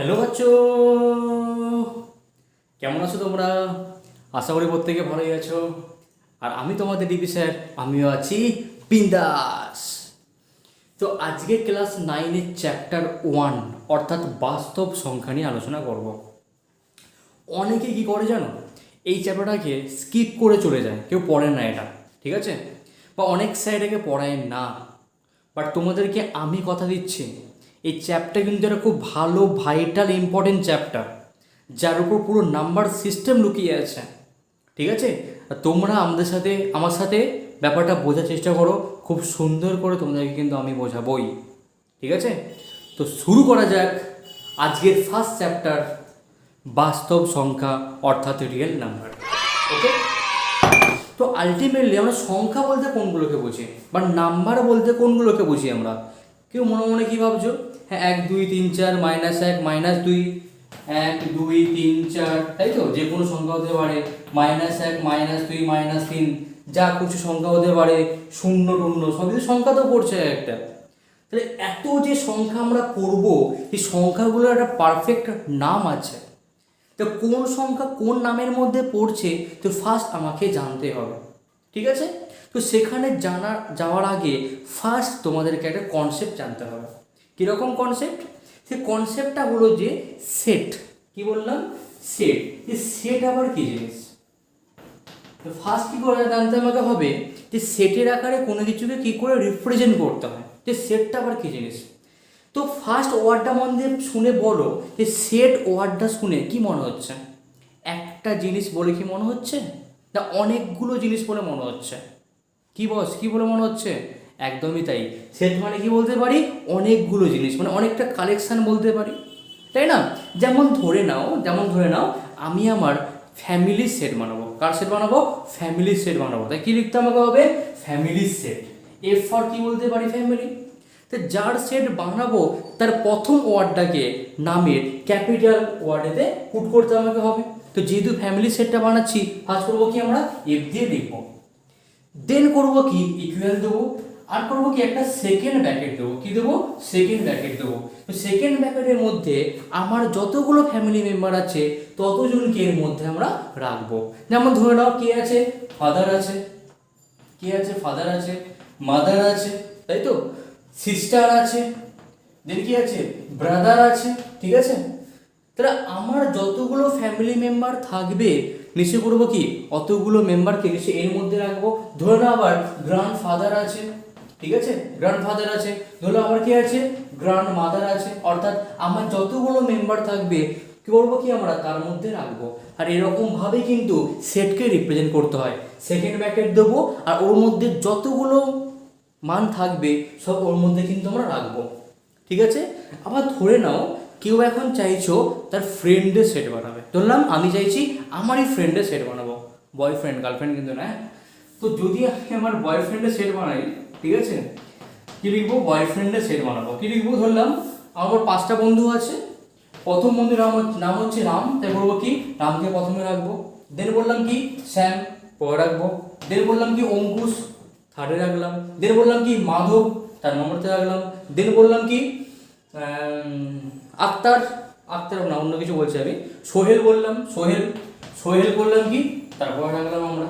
Hello বাচ্চো, কেমন আছো তোমরা? আশা করি প্রত্যেকে ভালোই আছো। আর আমি তোমাদের ডিপি স্যার, আমিও আছি বিন্দাস। তো আজকে ক্লাস 9-এর চ্যাপ্টার 1 অর্থাৎ বাস্তব সংখ্যা নিয়ে আলোচনা করব। অনেকে কি করে জানো, এই চ্যাপ্টারটাকে স্কিপ করে চলে যায়, কেউ পড়ে না এটা, ঠিক আছে? বা অনেক স্যার এটাকে পড়ায় না। বাট তোমাদেরকে আমি কথা দিচ্ছি, এই চ্যাপ্টার কিন্তু একটা খুব ভালো ভাইটাল ইম্পর্টেন্ট চ্যাপ্টার, যার উপর পুরো নাম্বার সিস্টেম লুকিয়ে আছে, ঠিক আছে? আর তোমরা আমার সাথে ব্যাপারটা বোঝার চেষ্টা করো, খুব সুন্দর করে তোমাদেরকে কিন্তু আমি বোঝাবই, ঠিক আছে? তো শুরু করা যাক আজকের ফার্স্ট চ্যাপ্টার, বাস্তব সংখ্যা অর্থাৎ রিয়েল নাম্বার। ওকে, তো আলটিমেটলি আমরা সংখ্যা বলতে কোনগুলোকে বুঝি বা নাম্বার বলতে কোনগুলোকে বুঝি আমরা? কেউ মনে মনে কী ভাবছো? হ্যাঁ, 1 2 3 4 -1 -2, 1 2 3 4, তাই তো? যে কোনো সংখ্যা হতে পারে, -1 -2 -3, যা কিছু সংখ্যা হতে পারে, শূন্য টূন্য সবই তো সংখ্যা তো পড়ছে একটা। তাহলে এত যে সংখ্যা আমরা পড়বো, এই সংখ্যাগুলোর একটা পারফেক্ট নাম আছে। তো কোন সংখ্যা কোন নামের মধ্যে পড়ছে তো ফার্স্ট আমাকে জানতে হবে, ঠিক আছে? তো সেখানে যাওয়ার আগে ফার্স্ট তোমাদেরকে একটা কনসেপ্ট জানতে হবে। কীরকম কনসেপ্ট? সে কনসেপ্টটা হলো যে সেট। কি বললাম? সেট। এই সেট আবার কী জিনিস? তো ফার্স্ট কী করে জানতে আমাকে হবে যে সেটের আকারে কোনো কিছুকে কী করে রিপ্রেজেন্ট করতে হয়, যে সেটটা আবার কী জিনিস। তো ফার্স্ট ওয়ার্ডটা মধ্যে শুনে বলো যে সেট ওয়ার্ডটা শুনে কি মনে হচ্ছে? একটা জিনিস বলে কি মনে হচ্ছে, না অনেকগুলো জিনিস বলে মনে হচ্ছে? কি বস, কি বলে মনে হচ্ছে? একদমই তাই। সেট মানে কি বলতে পারি? অনেকগুলো জিনিস, মানে অনেকটা কালেকশন বলতে পারি, তাই না? যেমন ধরে নাও আমি আমার ফ্যামিলি সেট বানাবো। কার সেট বানাবো? ফ্যামিলি সেট বানাবো। তাই কি লিখতে আমাকে হবে? Family set. এফ ফর কি বলতে পারি? ফ্যামিলি। তো যার সেট বানাবো তার প্রথম ওয়ার্ডটাকে নামের ক্যাপিটাল ওয়ার্ডেতে পুট করতে আমাকে হবে। তো যেহেতু ফ্যামিলি সেটটা বানাচ্ছি, ফার্স্ট করবো কি আমরা? এফ দিয়ে লিখবো। দেন করবো কি? ইকুয়াল দেবো। আর করবো কি? একটা সেকেন্ড ব্র্যাকেট দেবো। কি দেবো? সেকেন্ড ব্র্যাকেট দেবো। তো সেকেন্ড ব্র্যাকেটের মধ্যে আমার যতগুলো ফ্যামিলি মেম্বার আছে ততজনকে এর মধ্যে আমরা রাখবো। যেমন ধরে নাও কে আছে? ফাদার আছে। কে আছে? ফাদার আছে। মাদার আছে, তাই তো? সিস্টার আছে। দেন কি আছে? ব্রাদার আছে, ঠিক আছে? তাহলে আমার যতগুলো ফ্যামিলি মেম্বার থাকবে নিশ্চয় করবো কি? অতগুলো মেম্বারকে নিশ্চয় এর মধ্যে রাখবো। ধরে নাও আবার গ্র্যান্ড ফাদার আছে, ঠিক আছে? গ্র্যান্ড ফাদার আছে। ধরো আবার কি আছে? গ্র্যান্ড মাদার আছে। অর্থাৎ আমার যতগুলো মেম্বার থাকবে কি করবো কি? আমরা তার মধ্যে রাখবো। আর এরকম ভাবে কিন্তু সেটকে রিপ্রেজেন্ট করতে হয়। সেকেন্ড ব্র্যাকেট দেবো আর ওর মধ্যে যতগুলো মান থাকবে সব ওর মধ্যে কিন্তু আমরা রাখবো, ঠিক আছে? আবার ধরে নাও কেউ এখন চাইছো তার ফ্রেন্ডের সেট বানাবে। ধরলাম আমি চাইছি আমারই ফ্রেন্ডের সেট বানাবো, বয়ফ্রেন্ড গার্লফ্রেন্ড কিন্তু না। তো যদি আমি আমার বয়ফ্রেন্ডের সেট বানাই, ঠিক আছে, কি লিখবো? বয়ফ্রেন্ডের সেট বানাবো। কি লিখবো? ধরলাম আমার 5টা বন্ধু আছে। প্রথম বন্ধুর নাম হচ্ছে রাম, তাই বলবো কি? রামকে প্রথমে রাখবো। দেন বললাম কি? শ্যাম, পরে রাখবো। দেন বললাম কি? অঙ্কুশ, থার্ডে রাখলাম। দেন বললাম কি? মাধব, তার নম্বরতে রাখলাম। দেন বললাম কি? আক্তার, আক্তার না, অন্য কিছু বলছি আমি। সোহেল বললাম, সোহেল করলাম কি? তারপরে রাখলাম আমরা,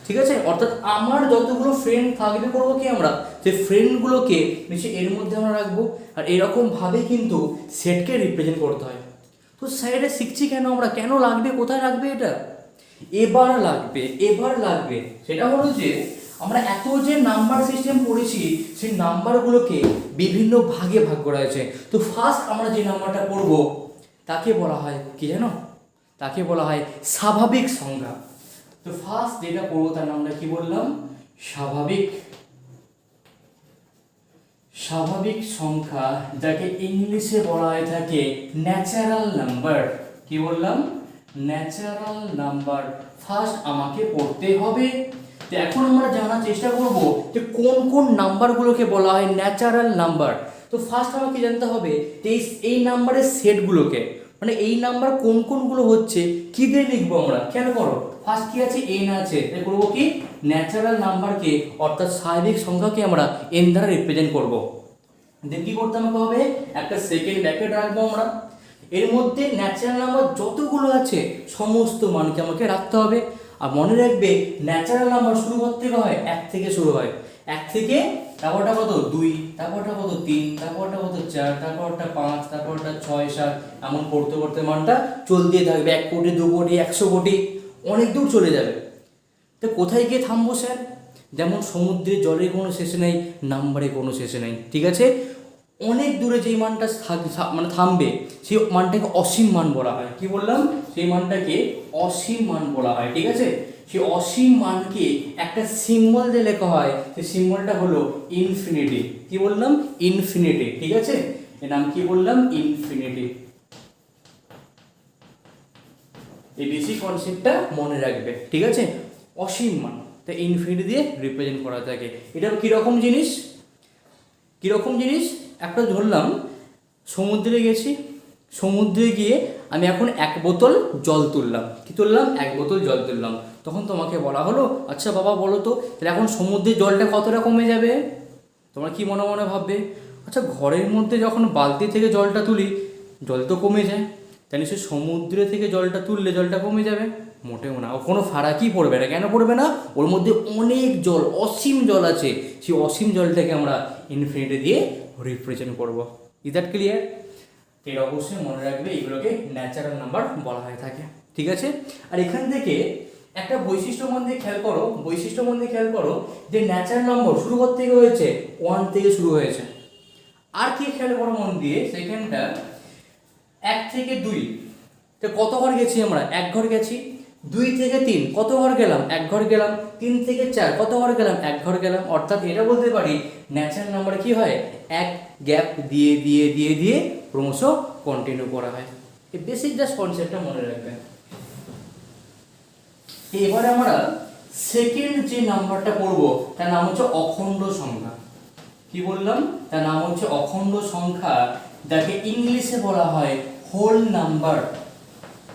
ঠিক আছে? অর্থাৎ আমার যতগুলো ফ্রেন্ড থাকবে করবো কি? আমরা সেই ফ্রেন্ডগুলোকে নিশ্চয়ই এর মধ্যে আমরা রাখবো। আর এরকম ভাবে কিন্তু সেটকে রিপ্রেজেন্ট করতে হয়। তো সাইডে শিখছি কেন আমরা? কেন লাগবে? কোথায় লাগবে এটা? এবার লাগবে। সেটা হলো যে আমরা এত যে নাম্বার সিস্টেম পড়েছি সেই নাম্বারগুলোকে বিভিন্ন ভাগে ভাগ করা হয়েছে। তো ফার্স্ট আমরা যে নাম্বারটা পড়ব তাকে বলা হয় কি জানো? তাকে বলা হয় স্বাভাবিক সংখ্যা। তো ফার্স্ট যেটা পড়বো তার নামটা কি বললাম? স্বাভাবিক সংখ্যা, যাকে ইংলিশে বলা হয়ে থাকে ন্যাচারাল নাম্বার। কি বললাম? ন্যাচারাল নাম্বার ফার্স্ট আমাকে পড়তে হবে। তো এখন আমরা জানার চেষ্টা করব যে কোন কোন নাম্বারগুলোকে বলা হয় ন্যাচারাল নাম্বার। তো ফার্স্ট আমাকে জানতে হবে এই নাম্বারের সেটগুলোকে, মানে এই নাম্বার কোন কোনগুলো হচ্ছে কি দিয়ে লিখবো আমরা? কেন করো? ফার্স্ট কি আছে? এন আছে। তাই করবো কি? ন্যাচারাল নাম্বারকে অর্থাৎ স্বাভাবিক সংখ্যাকে আমরা এন দ্বারা রিপ্রেজেন্ট করব। দেন কি করতে আমাকে হবে? একটা সেকেন্ড ব্র্যাকেট রাখবো আমরা। এর মধ্যে ন্যাচারাল নাম্বার যতগুলো আছে সমস্ত মানকে আমাকে রাখতে হবে। আর মনে রাখবে ন্যাচারাল নাম্বার শুরু করতে হয় 1 থেকে শুরু হয়, 1 থেকে, তারপরটা কত 2, তারপরটা কত 3, তারপরটা কত 4, তারপরটা 5, তারপরটা 6, 7, এমন করতে করতে মানটা চলতে থাকবে। 1 কোটি, 2 কোটি, 100 কোটি, অনেক দূর চলে যাবে। তো কোথায় গিয়ে থামবো স্যার? যেমন সমুদ্রে জলের কোনো শেষে নেই, নাম্বারে কোনো শেষে নেই, ঠিক আছে? অনেক দূরে যেই মানটা মানে থামবে সেই মানটাকে অসীম মান বলা হয়। কি বললাম? সেই মানটাকে অসীম মান বলা হয়, ঠিক আছে? সেই অসীম মানকে একটা সিম্বল দিয়ে লেখা হয়, সেই সিম্বলটা হলো ইনফিনিটি। কি বললাম? ইনফিনিটি, ঠিক আছে? এর নাম কি বললাম? ইনফিনিটি। এই বেসিক কনসেপ্টটা মনে রাখবে, ঠিক আছে? অসীম মান, তাই ইনফিনিটি দিয়ে রিপ্রেজেন্ট করা থাকে। এটা কীরকম জিনিস? কীরকম জিনিস? একটা ধরলাম সমুদ্রে গেছি, সমুদ্রে গিয়ে আমি এখন 1 বোতল জল তুললাম। কি তুললাম? 1 বোতল জল তুললাম। তখন তোমাকে বলা হলো, আচ্ছা বাবা বলো তো, তাহলে এখন সমুদ্রের জলটা কতটা কমে যাবে? তোমরা কি মনে মনে ভাববে? আচ্ছা ঘরের মধ্যে যখন বালতি থেকে জলটা তুলি জল তো কমে যায়, তাই নিশ্চয়ই সমুদ্রে থেকে জলটা তুললে জলটা কমে যাবে? মোটেও না, কোনো ফারাকই পড়বে না। কেন পড়বে না? ওর মধ্যে অনেক জল, অসীম জল আছে। সেই অসীম জলটাকে আমরা ইনফিনিটি দিয়ে রিপ্রেজেন্ট করব। Is that clear? এর অবশ্যই মনে রাখবে এগুলোকে ন্যাচারাল নাম্বার বলা হয়ে থাকে, ঠিক আছে? আর এখান থেকে একটা বৈশিষ্ট্য মন দিয়ে খেয়াল করো, বৈশিষ্ট্য মন দিয়ে খেয়াল করো যে ন্যাচারাল নম্বর শুরু করতে থেকে হয়েছে 1 থেকে শুরু হয়েছে। আর কি খেয়াল করো মন দিয়ে, সেকেন্ডটা 1 থেকে 2, তো কত ঘর গেছি আমরা? 1 ঘর গেছি। 2 থেকে 3 কত ঘর গেলাম? 1 ঘর গেলাম। 3 থেকে 4 কত ঘর গেলাম? 1 ঘর গেলাম। অর্থাৎ এটা বলতে পারি ন্যাচারাল নাম্বার কি হয়? 1 গ্যাপ দিয়ে দিয়ে দিয়ে দিয়ে ক্রমশ কন্টিনিউ করা হয়। এই বেসিক জাস্ট কনসেপ্টটা মনে রাখবেন। এবারে আমরা সেকেন্ড যে নাম্বারটা পড়ব তার নাম হচ্ছে অখণ্ড সংখ্যা। কি বললাম? তার নাম হচ্ছে অখণ্ড সংখ্যা, যাকে ইংলিশে বলা হয় হোল নাম্বার।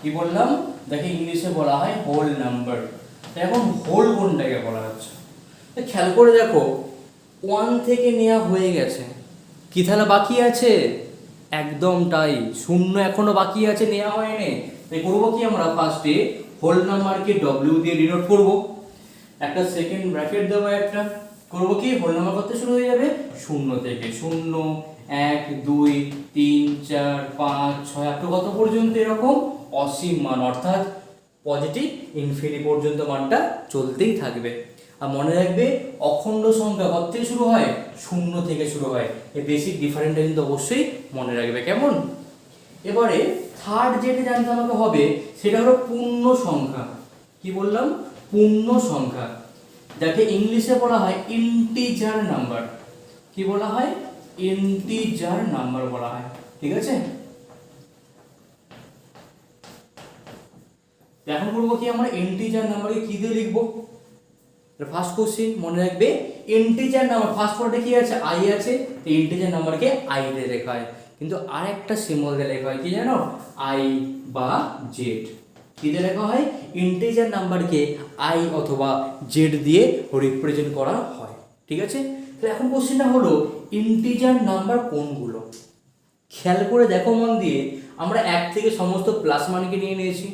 কি বললাম? যাকে ইংলিশে বলা হয় হোল নাম্বার। এখন হোল কোনটাকে বলা হচ্ছে? তো খেয়াল করে দেখো, 1 থেকে নেওয়া হয়ে গেছে, কি তাহলে বাকি আছে? একদম তাই, 0 এখনো বাকি আছে, নেওয়া হয়নি। তাই করবো কি আমরা? ফার্স্টে হোল নাম্বারকে ডব্লিউ দিয়ে ডিনোট করব, একটা সেকেন্ড ব্র্যাকেট দেবো, একটা করবো কি? হোল নাম্বার করতে শুরু হয়ে যাবে 0 থেকে। 0, 1, 2, 3, 4, 5, 6 আপ টু কত পর্যন্ত? এরকম অসীম মান, অর্থাৎ পজিটিভ ইনফিনিটি পর্যন্ত মানটা চলতেই থাকবে। আর মনে রাখবে অখণ্ড সংখ্যা কত থেকে শুরু হয়? 0 থেকে শুরু হয়। এই বেসিক ডিফারেন্সটা কিন্তু অবশ্যই মনে রাখবে, কেমন? এবারে থার্ড যেটা জানতে আমাকে হবে সেটা হলো পূর্ণ সংখ্যা। কি বললাম? পূর্ণ সংখ্যা, যাকে ইংলিশে বলা হয় ইন্টিজার নাম্বার। কি বলা হয়? ইন্টিজার নাম্বার বলা হয়, ঠিক আছে? এখন বলবো কি আমরা ইন্টিজার নাম্বারকে কি দিয়ে লিখবো? ফার্স্ট কোশ্চেন মনে রাখবে, ইন্টিজার নাম্বার ফার্স্ট ওয়ার্ডে কি আছে? আই আছে, তো ইন্টিজার নাম্বারকে আই দিয়ে লেখা হয়। কিন্তু আরেকটা সিম্বল দিয়ে লেখা হয়, কি জানো? আই বা জেড। কি দিয়ে লেখা হয়? ইন্টিজার নাম্বারকে আই অথবা জেড দিয়ে রিপ্রেজেন্ট করা হয়, ঠিক আছে? তো এখন কোশ্চেনটা হলো ইন্টিজার নাম্বার কোনগুলো? খেয়াল করে দেখো মন দিয়ে, আমরা 1 থেকে সমস্ত প্লাস মানকে নিয়ে নিয়েছি,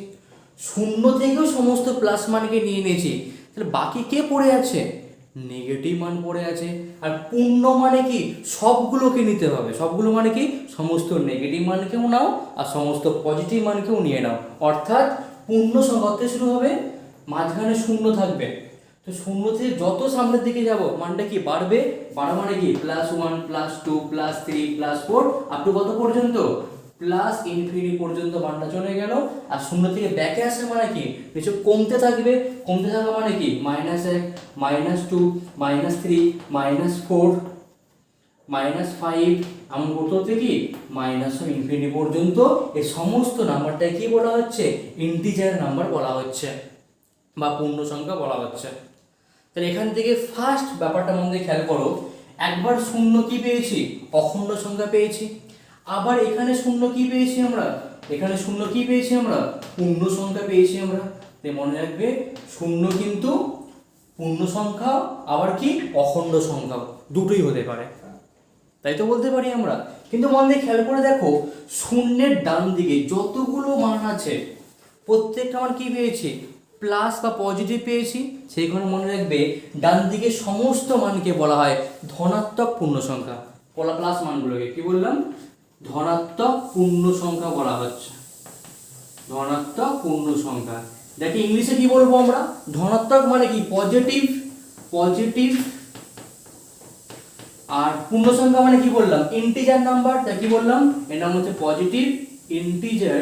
0 থেকেও সমস্ত প্লাস মানকে নিয়ে নিয়েছি, তাহলে বাকি কে পড়ে আছে? নেগেটিভ মান পড়ে আছে। আর পূর্ণ মানে কি? সবগুলোকে নিতে হবে। সবগুলো মানে কি? সমস্ত নেগেটিভ মানকেও নাও আর সমস্ত পজিটিভ মানকেও নিয়ে নাও। অর্থাৎ পূর্ণ সংখ্যা থেকে শুরু হবে, মাঝখানে 0 থাকবে। তো 0 থেকে যত সামনের দিকে যাব মানটা কি বাড়বে? বাড়া মানে কি? +1, +2, +3, +4 আপ টু কত পর্যন্ত? প্লাস ইনফিনিটি পর্যন্ত মানটা চলে গেল। আর 0 থেকে ব্যাকে আসে মানে কি? কিছু কমতে থাকবে। কমতে থাকা মানে কি? -1, -2, -3, -4, -5 এমন করতে হতে কি ইনফিনিটি পর্যন্ত এই সমস্ত নাম্বারটাকে কি বলা হচ্ছে? ইন্টিজার নাম্বার বলা হচ্ছে বা পূর্ণ সংখ্যা বলা হচ্ছে। তাহলে এখান থেকে ফার্স্ট ব্যাপারটা মধ্যে খেয়াল করো, একবার 0 কি পেয়েছি? অখণ্ড সংখ্যা পেয়েছি। আবার এখানে 0 কি পেয়েছি আমরা? এখানে 0 কি পেয়েছি আমরা? পূর্ণ সংখ্যা পেয়েছি আমরা। তাই মনে রাখবে 0 কিন্তু পূর্ণ সংখ্যা, আবার কি অখণ্ড সংখ্যা, দুটোই হতে পারে। তাই তো বলতে পারি আমরা কিন্তু মন দিয়ে খেয়াল করে দেখো, শূন্যের ডান দিকে যতগুলো মান আছে প্রত্যেকটা মান কি পেয়েছি, প্লাস বা পজিটিভ পেয়েছি। সেইখানে মনে রাখবে ডান দিকে সমস্ত মানকে বলা হয় ধনাত্মক পূর্ণ সংখ্যা। প্লাস মানগুলোকে কি বললাম, ধনাত্মক পূর্ণ সংখ্যা বলা হচ্ছে, ধনাত্মক পূর্ণ সংখ্যা। দেখি ইংলিশে কি বলবো আমরা, ধনাত্মক মানে কি পজিটিভ, পজিটিভ, আর পূর্ণ সংখ্যা মানে কি বললাম, ইন্টিজার নাম্বার। তাই কি বললাম, এর নাম হচ্ছে পজিটিভ ইন্টিজার,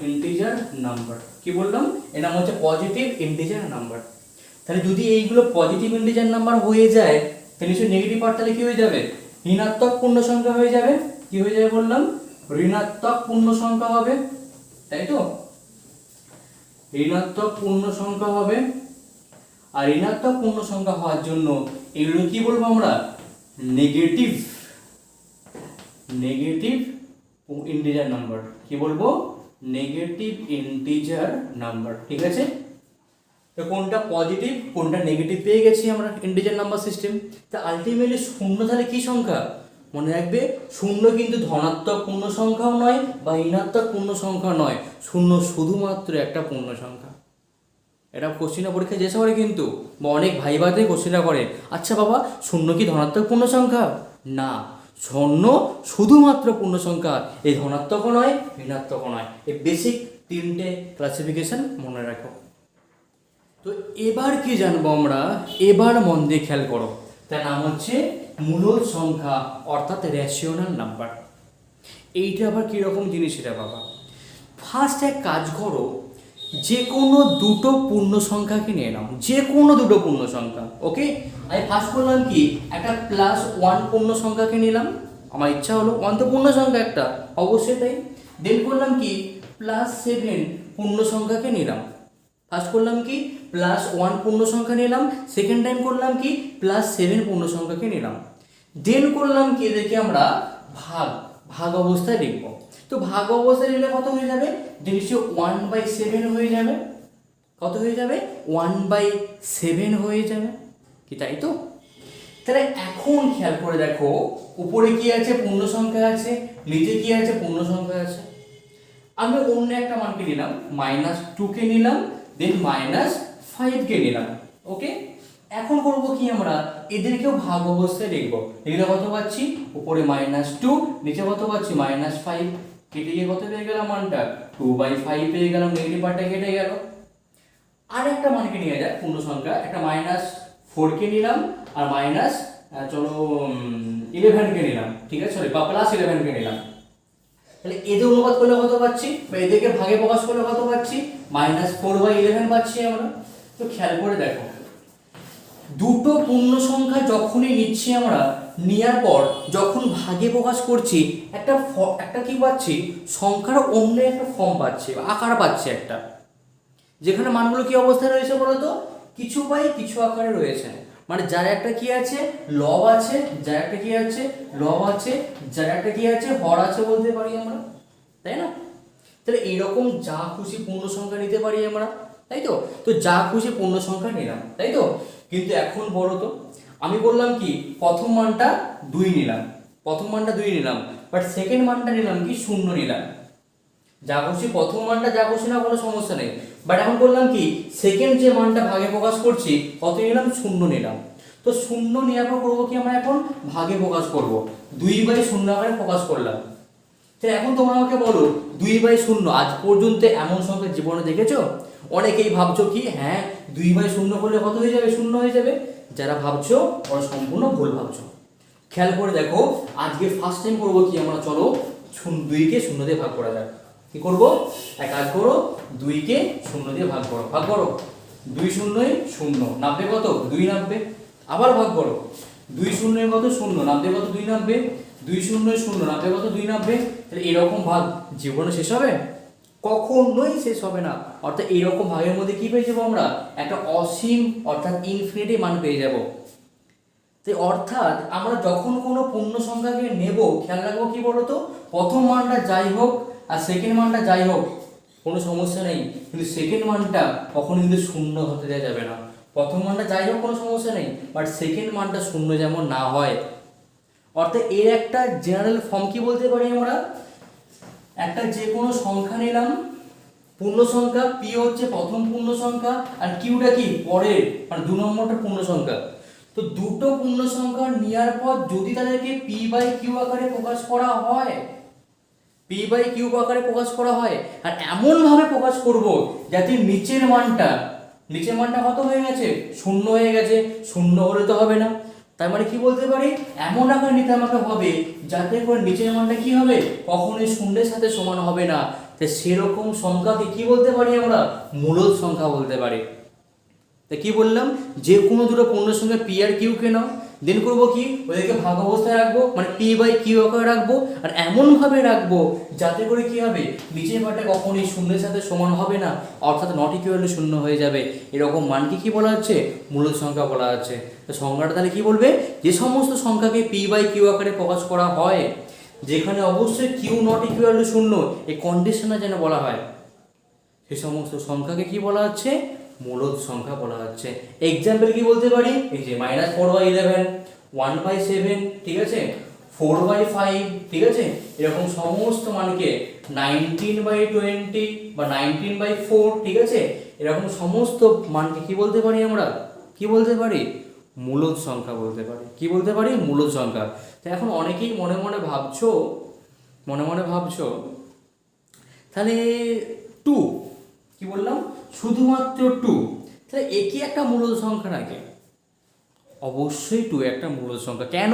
ইন্টিজার নাম্বার। কি বললাম, এর নাম হচ্ছে পজিটিভ ইন্টিজার নাম্বার। তাহলে যদি এইগুলো পজিটিভ ইন্টিজার নাম্বার হয়ে যায়, তাহলে নিশ্চয়ই নেগেটিভ পার্ট তাহলে কি হয়ে যাবে, ঋণাত্মক পূর্ণ সংখ্যা হয়ে যাবে। কি হয়ে যাবে বললাম, ঋণাত্মক পূর্ণ সংখ্যা হবে, তাই তো, ঋণাত্মক পূর্ণ সংখ্যা হবে। আর ঋণাত্মক পূর্ণ সংখ্যা হওয়ার জন্য এগুলো কি বলবো আমরা, নেগেটিভ, নেগেটিভ ইন্টিজার নাম্বার। কি বলবো, নেগেটিভ ইন্টিজার নাম্বার। ঠিক আছে, তো কোনটা পজিটিভ কোনটা নেগেটিভ পেয়ে গেছি আমরা ইন্টিজার নাম্বার সিস্টেম। তা আলটিমেটলি শূন্য তাহলে কি সংখ্যা, মনে রাখবে শূন্য কিন্তু ধনাত্মক পূর্ণ সংখ্যাও নয় বা ঋণাত্মক পূর্ণ সংখ্যা নয়, শূন্য শুধুমাত্র একটা পূর্ণ সংখ্যা। এটা কোশ্চিনা পরীক্ষায় যেসব করে কিন্তু, বা অনেক ভাইবাতে কোশ্চিনা করে, আচ্ছা বাবা শূন্য কি ধনাত্মক পূর্ণ সংখ্যা, না, শূন্য শুধুমাত্র পূর্ণ সংখ্যা, এই ধনাত্মকও নয় ঋণাত্মকও নয়। এই বেসিক তিনটে ক্লাসিফিকেশন মনে রাখো। তো এবার কি জানবো আমরা, এবার মন দিয়ে খেয়াল করো, তার নাম হচ্ছে মূলদ সংখ্যা অর্থাৎ রেশিওনাল নাম্বার। এইটা আবার কীরকম জিনিস এটা বাবা, ফার্স্ট এক কাজ করো, যে কোনো দুটো পূর্ণ সংখ্যাকে নিয়ে নাও, যে কোনো দুটো পূর্ণ সংখ্যা। ওকে, আমি ফার্স্ট করলাম কি, একটা +1 পূর্ণ সংখ্যাকে নিলাম, আমার ইচ্ছা হলো 1 তো পূর্ণ সংখ্যা একটা, অবশ্যই তাই। দেন করলাম কি, +7 পূর্ণ সংখ্যাকে নিলাম। ফার্স্ট করলাম কি, +1 পূর্ণ সংখ্যা নিলাম, সেকেন্ড টাইম করলাম কি, +7 পূর্ণ সংখ্যাকে নিলাম। দেন করলাম কি, দেখি আমরা ভাগ, ভাগ অবস্থায় লিখব। তো ভাগ অবস্থায় লিখলে কত হয়ে যাবে, নিশ্চয়ই 1/7 হয়ে যাবে। কত হয়ে যাবে, 1/7 হয়ে যাবে, কি তাই তো। তাহলে এখন খেয়াল করে দেখো, উপরে কি আছে, পূর্ণ সংখ্যা আছে, নিচে কি আছে, পূর্ণ সংখ্যা আছে। আমি অন্য একটা মানকে নিলাম, -2কে নিলাম, দেন -5কে নিলাম। ওকে, এখন করব কি, আমরা এদেরকেও ভাগ অবস্থায় লিখব। এগুলো কত পাচ্ছি, উপরে -2, নিচে কত পাচ্ছি -5, কেটে গিয়ে কত পেয়ে গেলাম মানটা, 2/5 পেয়ে গেলাম, নেগেটিভ পার্টটা কেটে গেল। আর একটা মানকে নিয়ে যায় পূর্ণ সংখ্যা, একটা -4কে নিলাম, আর চলো 11কে নিলাম, ঠিক আছে, সরি বা +11কে নিলাম। তাহলে এদের অনুপাত করলে কত পাচ্ছি, বা এদেরকে ভাগে প্রকাশ করলে কত পাচ্ছি, -4/11 পাচ্ছি আমরা। তো খেয়াল করে দেখো, দুটো পূর্ণ সংখ্যা যখনই নিচ্ছি আমরা, নেওয়ার পর যখন ভাগে প্রকাশ করছি, একটা কি পাচ্ছি, সংখ্যার অন্য একটা ফর্ম পাচ্ছি, আকার পাচ্ছি একটা, যেখানে মানগুলো কি অবস্থায় রয়েছে বলতো, কিছু বাই কিছু আকারে রয়েছে। মানে যার একটা কি আছে, লব আছে, যার একটা কি আছে, লব আছে, যার একটা কি আছে, হর আছে বলতে পারি আমরা, তাই না। তাহলে এইরকম যা খুশি পূর্ণ সংখ্যা নিতে পারি আমরা, তাই তো। তো যা খুশি পূর্ণ সংখ্যা নিলাম, তাই তো। কিন্তু এখন বলো তো, আমি বললাম কি, প্রথম মানটা 2 নিলাম, প্রথম মানটা 2 নিলাম, বাট সেকেন্ড মানটা নিলাম কি 0 নিলাম। যা খুশি প্রথম মানটা যা খুশি না, কোনো সমস্যা নেই, বাট এখন বললাম কি, সেকেন্ড যে মানটা ভাগে প্রকাশ করছি কত নিলাম, 0 নিলাম। তো 0 নেওয়ার পর করবো কি, আমরা এখন ভাগে প্রকাশ করব, 2/0 আকারে প্রকাশ করলাম। তাহলে এখন তোমরা আমাকে বলো, 2/0 আজ পর্যন্ত এমন সংখ্যা জীবনে দেখেছো? অনেকেই ভাবছো কি, হ্যাঁ 2/0 করলে কত হয়ে যাবে, 0 হয়ে যাবে। যারা ভাবছো ওরা সম্পূর্ণ ভুল ভাবছো। খেয়াল করে দেখো, আজকে ফার্স্ট টাইম করবো কি আমরা, চলো 2কে 0 দিয়ে ভাগ করা যাক। কি করব, এক কাজ করো, 2কে 0 দিয়ে ভাগ করো, ভাগ করো, 2 0 0, 90 কত, 2 90। আবার ভাগ করো, 2 0 কত, 0, 90 কত, 2 90, 2 0 0, 90 কত, 2 90। তাহলে এরকম ভাগ জীবনে শেষ হবে, কখনোই শেষ হবে না। অর্থাৎ এইরকম ভাগের মধ্যে কি পেয়ে যাবো আমরা, একটা অসীম অর্থাৎ ইনফিনিটি মান পেয়ে যাব। তো অর্থাৎ আমরা যখন কোনো পূর্ণ সংখ্যাকে নেব, খেয়াল রাখবো কি বলতো, প্রথম মানটা যাই হোক আর সেকেন্ড মানটা যাই হোক কোনো সমস্যা নেই, কিন্তু সেকেন্ড মানটা কখনো কিন্তু 0 হতে দেওয়া যাবে না। প্রথম মানটা যাই হোক কোনো সমস্যা নেই, বাট সেকেন্ড মানটা 0 যেমন না হয়। অর্থাৎ এর একটা জেনারেল ফর্ম কি বলতে পারি আমরা, একটা যে কোনো সংখ্যা নিলাম, পূর্ণ সংখ্যা, পি হচ্ছে প্রথম পূর্ণ সংখ্যা আর কিউটা কি পরের, মানে 2 নম্বরটা পূর্ণ সংখ্যা। তো দুটো পূর্ণ সংখ্যা নেওয়ার পর যদি তাদেরকে পি বাই কিউ আকারে প্রকাশ করা হয়, পি বাই কিউ আকারে প্রকাশ করা হয়, আর এমনভাবে প্রকাশ করব যাতে নিচের মানটা কত হয়ে গেছে, 0 হয়ে গেছে, 0 হলে তো হবে না, তার মানে কি বলতে পারি, এমন আকারে নিতে আমাকে হবে যাতে করে নিচের মানটা কি হবে, কখনোই 0-এর সাথে সমান হবে না। তো সেরকম সংখ্যাকে কি বলতে পারি আমরা, মূলদ সংখ্যা বলতে পারি। তা কি বললাম, যে কোনো দুটো পূর্ণ সংখ্যা পি আর কিউ কে নাও, দেন করবো কি, ওদেরকে ভাগ অবস্থায় রাখবো, মানে পি বাই কিউ আকারে রাখবো, আর এমনভাবে রাখবো যাতে করে কি হবে, নিচের মানটা কখনোই 0-এর সাথে সমান হবে না, অর্থাৎ নট ইকুয়াল টু 0 হয়ে যাবে। এরকম মানকে কি বলা হচ্ছে, মূলদ সংখ্যা বলা হচ্ছে। তো সংখ্যাটা তাহলে কি বলবে, যে সমস্ত সংখ্যাকে পি বাই কিউ আকারে প্রকাশ করা হয়, যেখানে অবশ্যই কিউ নট ইকুয়াল টু 0 এই কন্ডিশনে যেন বলা হয়, সেই সমস্ত সংখ্যাকে কি বলা হচ্ছে, মূলদ সংখ্যা বলা হচ্ছে। এক্সাম্পল কি বলতে পারি, এই যে -4/11, 1/7, ঠিক আছে, 4/5, ঠিক আছে, এরকম সমস্ত মানকে 19/20 বা 19/4, ঠিক আছে, এরকম সমস্ত মানকে কি বলতে পারি আমরা, কি বলতে পারি, মূলদ সংখ্যা বলতে পারি। কি বলতে পারি, মূলদ সংখ্যা। তো এখন অনেকেই মনে মনে ভাবছো তাহলে 2, কি বললাম, শুধুমাত্র 2, তাহলে এ কি একটা মূলদ সংখ্যা নাকি? অবশ্যই 2 একটা মূলদ সংখ্যা। কেন,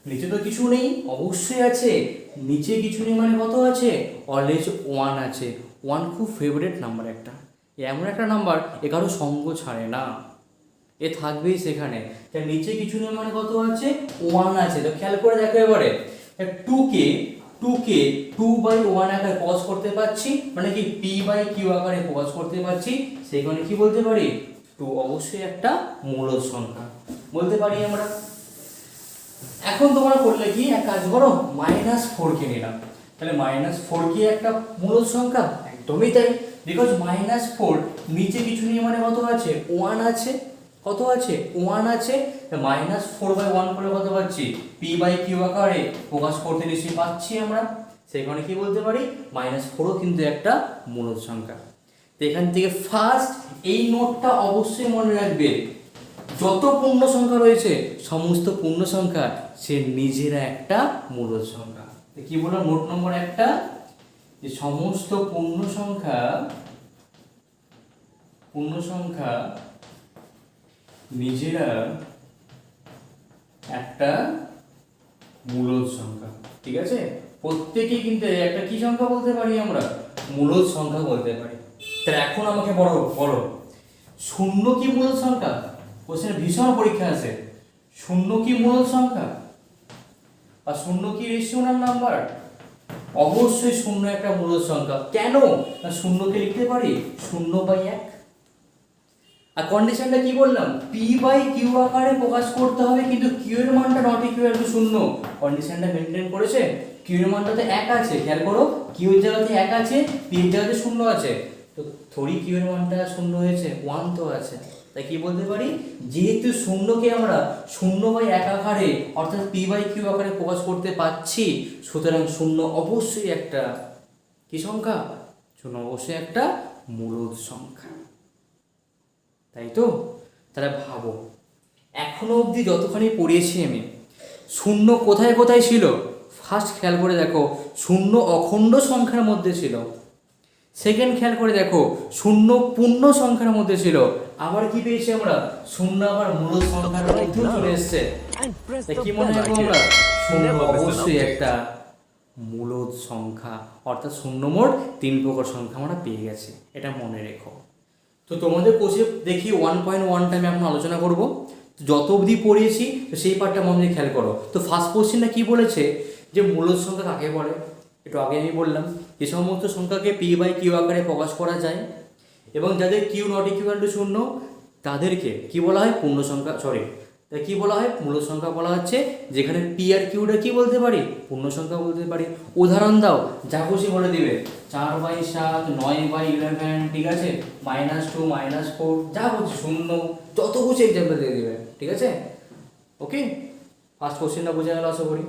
নিচে তো কিছু নেই, অবশ্যই আছে, নিচে কিছু নেই মানে কত আছে, অলওয়েজ 1 আছে। 1 খুব ফেভারিট নাম্বার একটা, এমন একটা নাম্বার এ কারো সঙ্গ ছাড়ে না, এ থাকবেই সেখানে। তাই নিচে কিছু নেই মানে কত আছে, 1 আছে। তো খেয়াল করে দেখো এবারে, 2কে 2/1 আকারে প্রকাশ করতে পারছি, মানে কি পি বাই কিউ আকারে প্রকাশ করতে পারছি, সেখানে কি বলতে পারি, 2 অবশ্যই একটা মূলদ সংখ্যা বলতে পারি আমরা। এখন তোমরা করলে কি, এক কাজ করো, -4 কে নিলাম, তাহলে -4 কি একটা মূলদ সংখ্যা? একদমই তাই, বিকজ -4 নিচে কিছু নেই মানে কত আছে, 1 আছে, কত আছে, 1 আছে। -4/1 করে কত পাচ্ছি, পি বাই কিউ আকারে প্রকাশ করতে নিশ্চয়ই পাচ্ছি আমরা, সেখানে কি বলতে পারি, -4ও কিন্তু একটা মূলদ সংখ্যা। তো এখান থেকে ফার্স্ট এই নোটটা অবশ্যই মনে রাখবে, যত পূর্ণ সংখ্যা রয়েছে সমস্ত পূর্ণ সংখ্যা সে নিজেরা একটা মূলদ সংখ্যা। তো কি বললাম, নোট নম্বর 1, যে সমস্ত পূর্ণ সংখ্যা নিজেরা একটা মূলদ সংখ্যা, ঠিক আছে, প্রত্যেকেই কিন্তু একটা কি সংখ্যা বলতে পারি আমরা, মূলদ সংখ্যা বলতে পারি। তাহলে এখন আমাকে বলো 0 কি মূলদ সংখ্যা? কোশ্চেন ভীষণ পরীক্ষা আছে, 0 কি মূলদ সংখ্যা আর 0 কি রেশিওনাল নাম্বার? অবশ্যই 0 একটা মূলদ সংখ্যা। কেন না, 0 কে লিখতে পারি 0/1। আর কন্ডিশনটা কি বললাম, পি বাই কিউ আকারে প্রকাশ করতে হবে, কিন্তু কিউ এর মানটা নট ইকুয়াল টু 0। কন্ডিশনটা মেনটেন করেছে, কিউ এর মানটাতে 1 আছে, খেয়াল করো, কিউ এর জায়গাতে 1 আছে, পি এর জায়গাতে 0 আছে, তো থোড়ি কিউ এর মানটা 0 হয়েছে, 1 তো আছে। তাই কি বলতে পারি, যেহেতু 0 কে আমরা 0/1 আকারে অর্থাৎ পি বাই কিউ আকারে প্রকাশ করতে পাচ্ছি, সুতরাং 0 অবশ্যই একটা কি সংখ্যা, 0 অবশ্যই একটা মূলদ সংখ্যা, তাই তো। তাহলে ভাবো, এখনো অবধি যতখানি পড়িয়েছি আমি, 0 কোথায় কোথায় ছিল, ফার্স্ট খেয়াল করে দেখো, 0 অখণ্ড সংখ্যার মধ্যে ছিল। সেকেন্ড খেয়াল করে দেখো, 0 পূর্ণ সংখ্যার মধ্যে ছিল। আবার কি পেয়েছি আমরা, 0 আবার মূলদ সংখ্যার মধ্যে চলে এসেছে। কি মনে হয় আমরা, 0 অবশ্যই একটা মূলদ সংখ্যা, অর্থাৎ 0 মোট 3 প্রকার সংখ্যা আমরা পেয়ে গেছি, এটা মনে রেখো। তো তোমাদের কোর্সে দেখি 1.1 টাইমে এখন আলোচনা করব, যত অবধি পড়িয়েছি তো সেই পার্টটা মনে দিয়ে খেয়াল করো। তো ফার্স্ট কোশ্চেনটা কি বলেছে, যে মূলদ সংখ্যা কাকে বলে, একটু আগে আমি বললাম, যে সমস্ত সংখ্যাকে পি বাই কিউ আকারে প্রকাশ করা যায় এবং যাদের কিউ নট ইকুয়াল টু 0 তাদেরকে কি বলা হয়, পূর্ণ সংখ্যা, তাই কি বলা হয়, মূলদ সংখ্যা বলা হচ্ছে। যেখানে পি আর কিউটা কি বলতে পারি, পূর্ণ সংখ্যা বলতে পারি। উদাহরণ দাও, যা খুশি বলে দিবে, 4/7, 9/11, ঠিক আছে, -2, -4, যা খুশি, 0, যত খুশি এক্সাম্পল দিয়ে দিবে, ঠিক আছে, ওকে। ফার্স্ট কোশ্চেনটা বোঝা গেল আশা করি।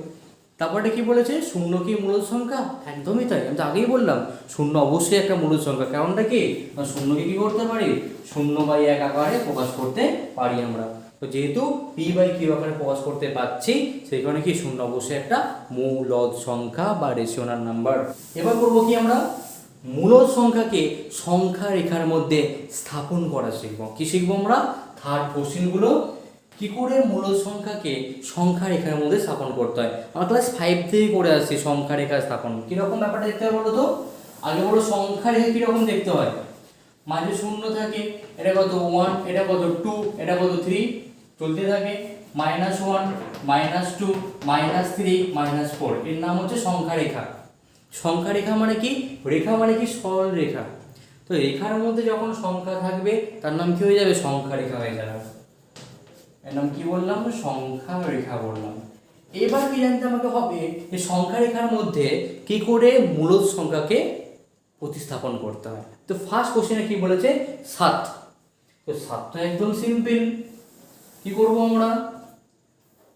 তারপরে কি বলেছে, শূন্য কি মূলদ সংখ্যা? একদমই তাই, আমি তো আগেই বললাম শূন্য অবশ্যই একটা মূলদ সংখ্যা। কারণটা কি, না শূন্যকে কি করতে পারি, 0/1 আকারে প্রকাশ করতে পারি আমরা। তো যেহেতু p/q আকারে প্রকাশ করতে পারছি, সেই কারণে কি শূন্য অবশ্যই একটা মূলদ সংখ্যা বা রেশনাল নাম্বার। এবার করবো কি, আমরা মূলদ সংখ্যাকে সংখ্যা রেখার মধ্যে স্থাপন করা শিখবো। কি শিখবো আমরা, থার্ড কোশ্চেনগুলো কি করে মূলদ সংখ্যাকে সংখ্যা রেখার মধ্যে স্থাপন করতে হয়। আমরা ক্লাস 5 থেকে করে আসছি সংখ্যা রেখা স্থাপন। কীরকম ব্যাপারটা দেখতে হবে বলো তো, আগে বলো সংখ্যা রেখা কীরকম দেখতে হয়। মাঝে শূন্য থাকে, এটা কত 1, এটা কত 2, এটা কত 3, চলতে থাকে -1, -2, -3, -4, এর নাম হচ্ছে সংখ্যা রেখা। সংখ্যা রেখা মানে কি, রেখা মানে কি সরল রেখা। তো রেখার মধ্যে যখন সংখ্যা থাকবে তার নাম কি হয়ে যাবে, সংখ্যা রেখা হয়ে যাবে। এর নাম কি বললাম, সংখ্যা রেখা বললাম। এবার কি জানতে আমাকে হবে, এই সংখ্যা রেখার মধ্যে কি করে মূলদ সংখ্যাকে প্রতিস্থাপন করতে হয়। তো ফার্স্ট কোশ্চেনে কি বলেছে, 7। তো 7 তো একদম সিম্পল। কি করব আমরা,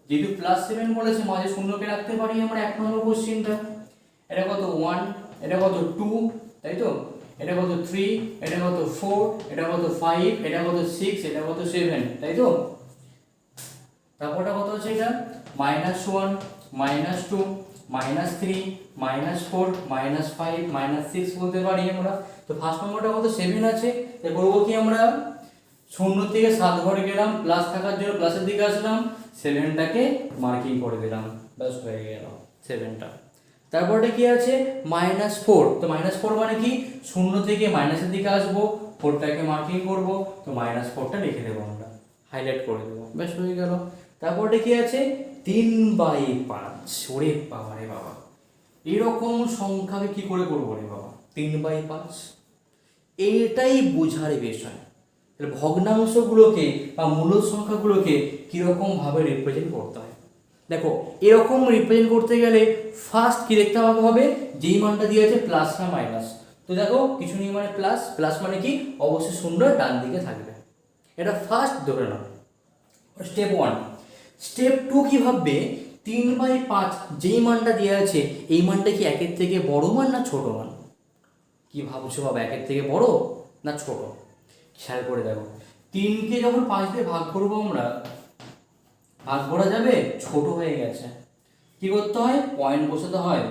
যেহেতু +7 বলেছে, মাঝে শূন্যকে রাখতে পারি আমরা 1 নম্বর কোশ্চেনটা। এটা কত 1, এটা কত 2, তাই তো, এটা কত 3, এটা কত 4, এটা কত 5, এটা কত 6, এটা কত 7, তাই তো। তারপরটা কত আছে, এটা -1, -2, -3, -4, -5, -6 বলতে পারি আমরা। তো ফার্স্ট নম্বরটা কত 7 আছে। তাই করবো কি আমরা, 0 থেকে 7 ঘরে গেলাম, প্লাস থাকার জন্য প্লাসের দিকে আসলাম, 7টাকে মার্কিং করে দিলাম, ব্যাস হয়ে গেল 7টা। তারপরটা কি আছে, -4। তো -4 মানে কি, 0 থেকে মাইনাসের দিকে আসবো, 4টাকে মার্কিং করব, তো -4টা লিখে দেবো আমরা, হাইলাইট করে দেবো, ব্যাস হয়ে গেল। তারপরটা কি আছে, 3/5। ওরে বাবা রে বাবা, এরকম সংখ্যাকে কি করে করবো রে বাবা, 3/5। এইটাই বোঝার বিষয়, ভগ্নাংশগুলোকে বা মূলদ সংখ্যাগুলোকে কীরকম ভাবে রিপ্রেজেন্ট করতে হয়। দেখো এরকম রিপ্রেজেন্ট করতে গেলে ফার্স্ট কি দেখতে হবে, যেই মানটা দিয়ে আছে প্লাস না মাইনাস। তো দেখো কিছু নেই মানে প্লাস, প্লাস মানে কি অবশ্যই শূন্য ডান দিকে থাকবে, এটা ফার্স্ট ধরে নাও, স্টেপ 1। স্টেপ 2 কি ভাববে, 3/5 যেই মানটা দেওয়া আছে এই মানটা কি 1-এর থেকে বড় মান না ছোট মান। কি ভাবছো বাবা, 1-এর থেকে বড় না ছোট, খেয়াল করে দেখো। 3কে যখন 5 দিয়ে ভাগ করবো আমরা, ভাগ করা যাবে, ছোট হয়ে গেছে, কি করতে হয়, পয়েন্ট বসাতে হয়,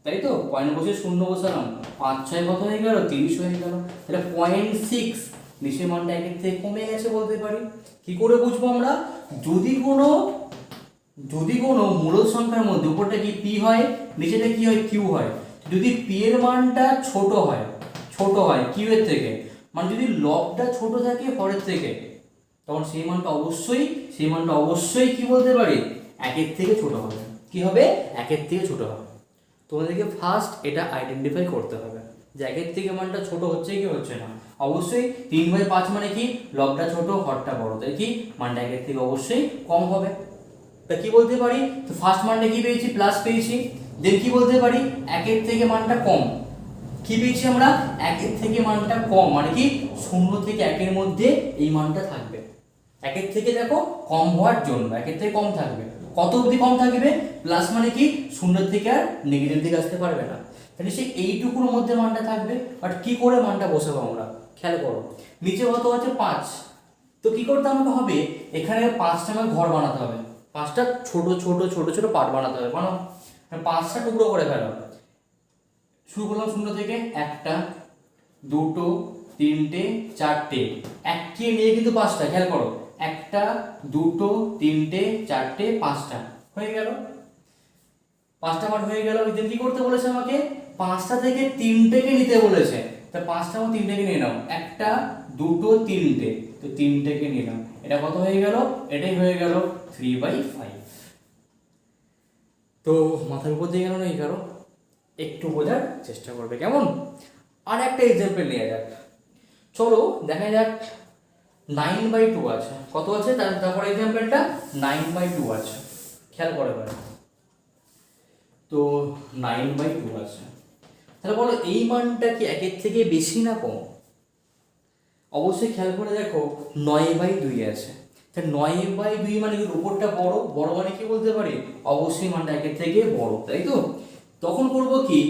তাই তো। পয়েন্ট বসে শূন্য বসালাম, 5-6 কত হয়ে গেল, 30 হয়ে গেল। তাহলে 0.6 নিচের মানটা 1-এর থেকে কমে গেছে বলতে পারি। কি করে বুঝবো আমরা, যদি কোনো মূলদ সংখ্যার মধ্যে উপরটা কি p হয়, নিচেটা কি হয়, q হয়, যদি p এর মানটা ছোট হয় q এর থেকে, মানে যদি লবটা ছোট থাকে হরের থেকে, তখন সেই মানটা অবশ্যই কি বলতে পারি, 1-এর থেকে ছোট হবে। কি হবে, 1-এর থেকে ছোট হবে। তোমাদেরকে ফার্স্ট এটা আইডেন্টিফাই করতে হবে যে 1-এর থেকে মানটা ছোট হচ্ছে কি হচ্ছে না। অবশ্যই 3/5 মানে কি, লবটা ছোট হরটা বড়, তাই কি মানটা 1-এর থেকে অবশ্যই কম হবে। তা কি বলতে পারি, তো ফার্স্ট মানটা কি পেয়েছি, প্লাস পেয়েছি। দেন কি বলতে পারি, 1-এর থেকে মানটা কম, কি পেয়েছি আমরা, 1-এর থেকে মানটা কম মানে কি 0 থেকে 1-এর মধ্যে এই মানটা থাকবে। 1-এর থেকে দেখো কম হওয়ার জন্য 1-এর থেকে কম থাকবে, কত অবধি কম থাকবে, প্লাস মানে কি 0 থেকে আর নেগেটিভ দিকে আসতে পারবে না, তাহলে সেই এইটুকুর মধ্যে মানটা থাকবে। বাট কি করে মানটা বসাবো আমরা, খেয়াল করো, নিচে কত আছে 5। তো কি করতে আমাকে হবে, এখানে 5টা আমাকে ঘর বানাতে হবে, 5টা ছোট ছোট ছোট ছোট পার্ট বানাতে হবে, মানে 5টা টুকরো করে ফেলো। শুরু করলাম 0 থেকে, 1টা 2টো 3টে 4টে, 1কে নিয়ে কিন্তু 5টা, খেয়াল করো, 1টা 2টো 3টে 4টে 5টা হয়ে গেল, 5টা পার্ট হয়ে গেল। এদের কি করতে বলেছে আমাকে, 5টা থেকে 3টেকে নিতে বলেছে, তা 5টা ও 3টেকে নিয়ে নাও, 1টা 2টো 3টে, তো 3টেকে নিলাম, এটা কত হয়ে গেল, এটাই হয়ে গেল 3/5। তো মাথার উপর দিয়ে গেল না, এই কারো একটু বোঝার চেষ্টা করবে, কেমন। আর একটা এক্সাম্পল নেওয়া যাক, চলো দেখা যাক 9/2 আছে, কত আছে তারপরে এক্সাম্পলটা 9/2 আছে, খেয়াল করে বলো। তো 9/2 আছে, তাহলে বলো এই মানটা কি 1-এর থেকে বেশি না কম। অবশ্যই খেয়াল করে দেখো 9/2 আছে, তা 9/2 মানে কি উপরটা বড়, বড় মানে কি বলতে পারি অবশ্যই মানটা একের থেকে বড়, তাই তো। তখন করব কি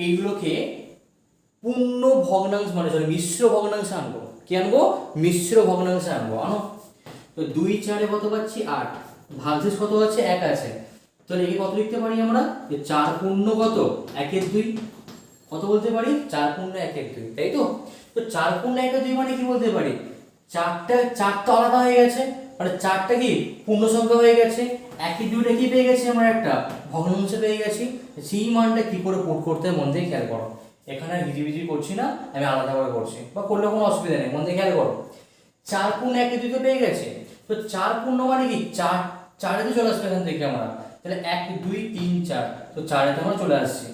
এইগুলোকে পূর্ণ ভগ্নাংশ মানে সরি মিশ্র ভগ্নাংশে আনবো। কি আনবো? মিশ্র ভগ্নাংশে আনবো। আনো। তো 2 4 কত পাচ্ছি 8, ভাগশেষ কত আছে 1 আছে, তাহলে একে কত লিখতে পারি আমরা যে 4 পূর্ণ কত 1 2, কত বলতে পারি 4 পূর্ণ 1 2, তাই তো। তো 4 পূর্ণ 1 2 মানে কি বলতে পারি চারটা আলাদা হয়ে গেছে, মানে চারটা কি পূর্ণ সংখ্যা হয়ে গেছে, 1 2টা কি পেয়ে গেছি আমরা একটা ভগ্নাংশ পেয়ে গেছি। সেই মানটা কি করে পুট করতে হয় মন দিয়ে খেয়াল করো। এখানে আর হিজিবিজি করছি না, আমি আলাদা করে করছি, বা করলে কোনো অসুবিধা নেই, মন দিয়ে খেয়াল করো। 4 পূর্ণ 1 2 পেয়ে গেছে, তো 4 পূর্ণ মানে কি 4 তে চলে আসবে এখান থেকে আমরা, তাহলে 1 2 3 4, তো 4 তে আমরা চলে আসছি।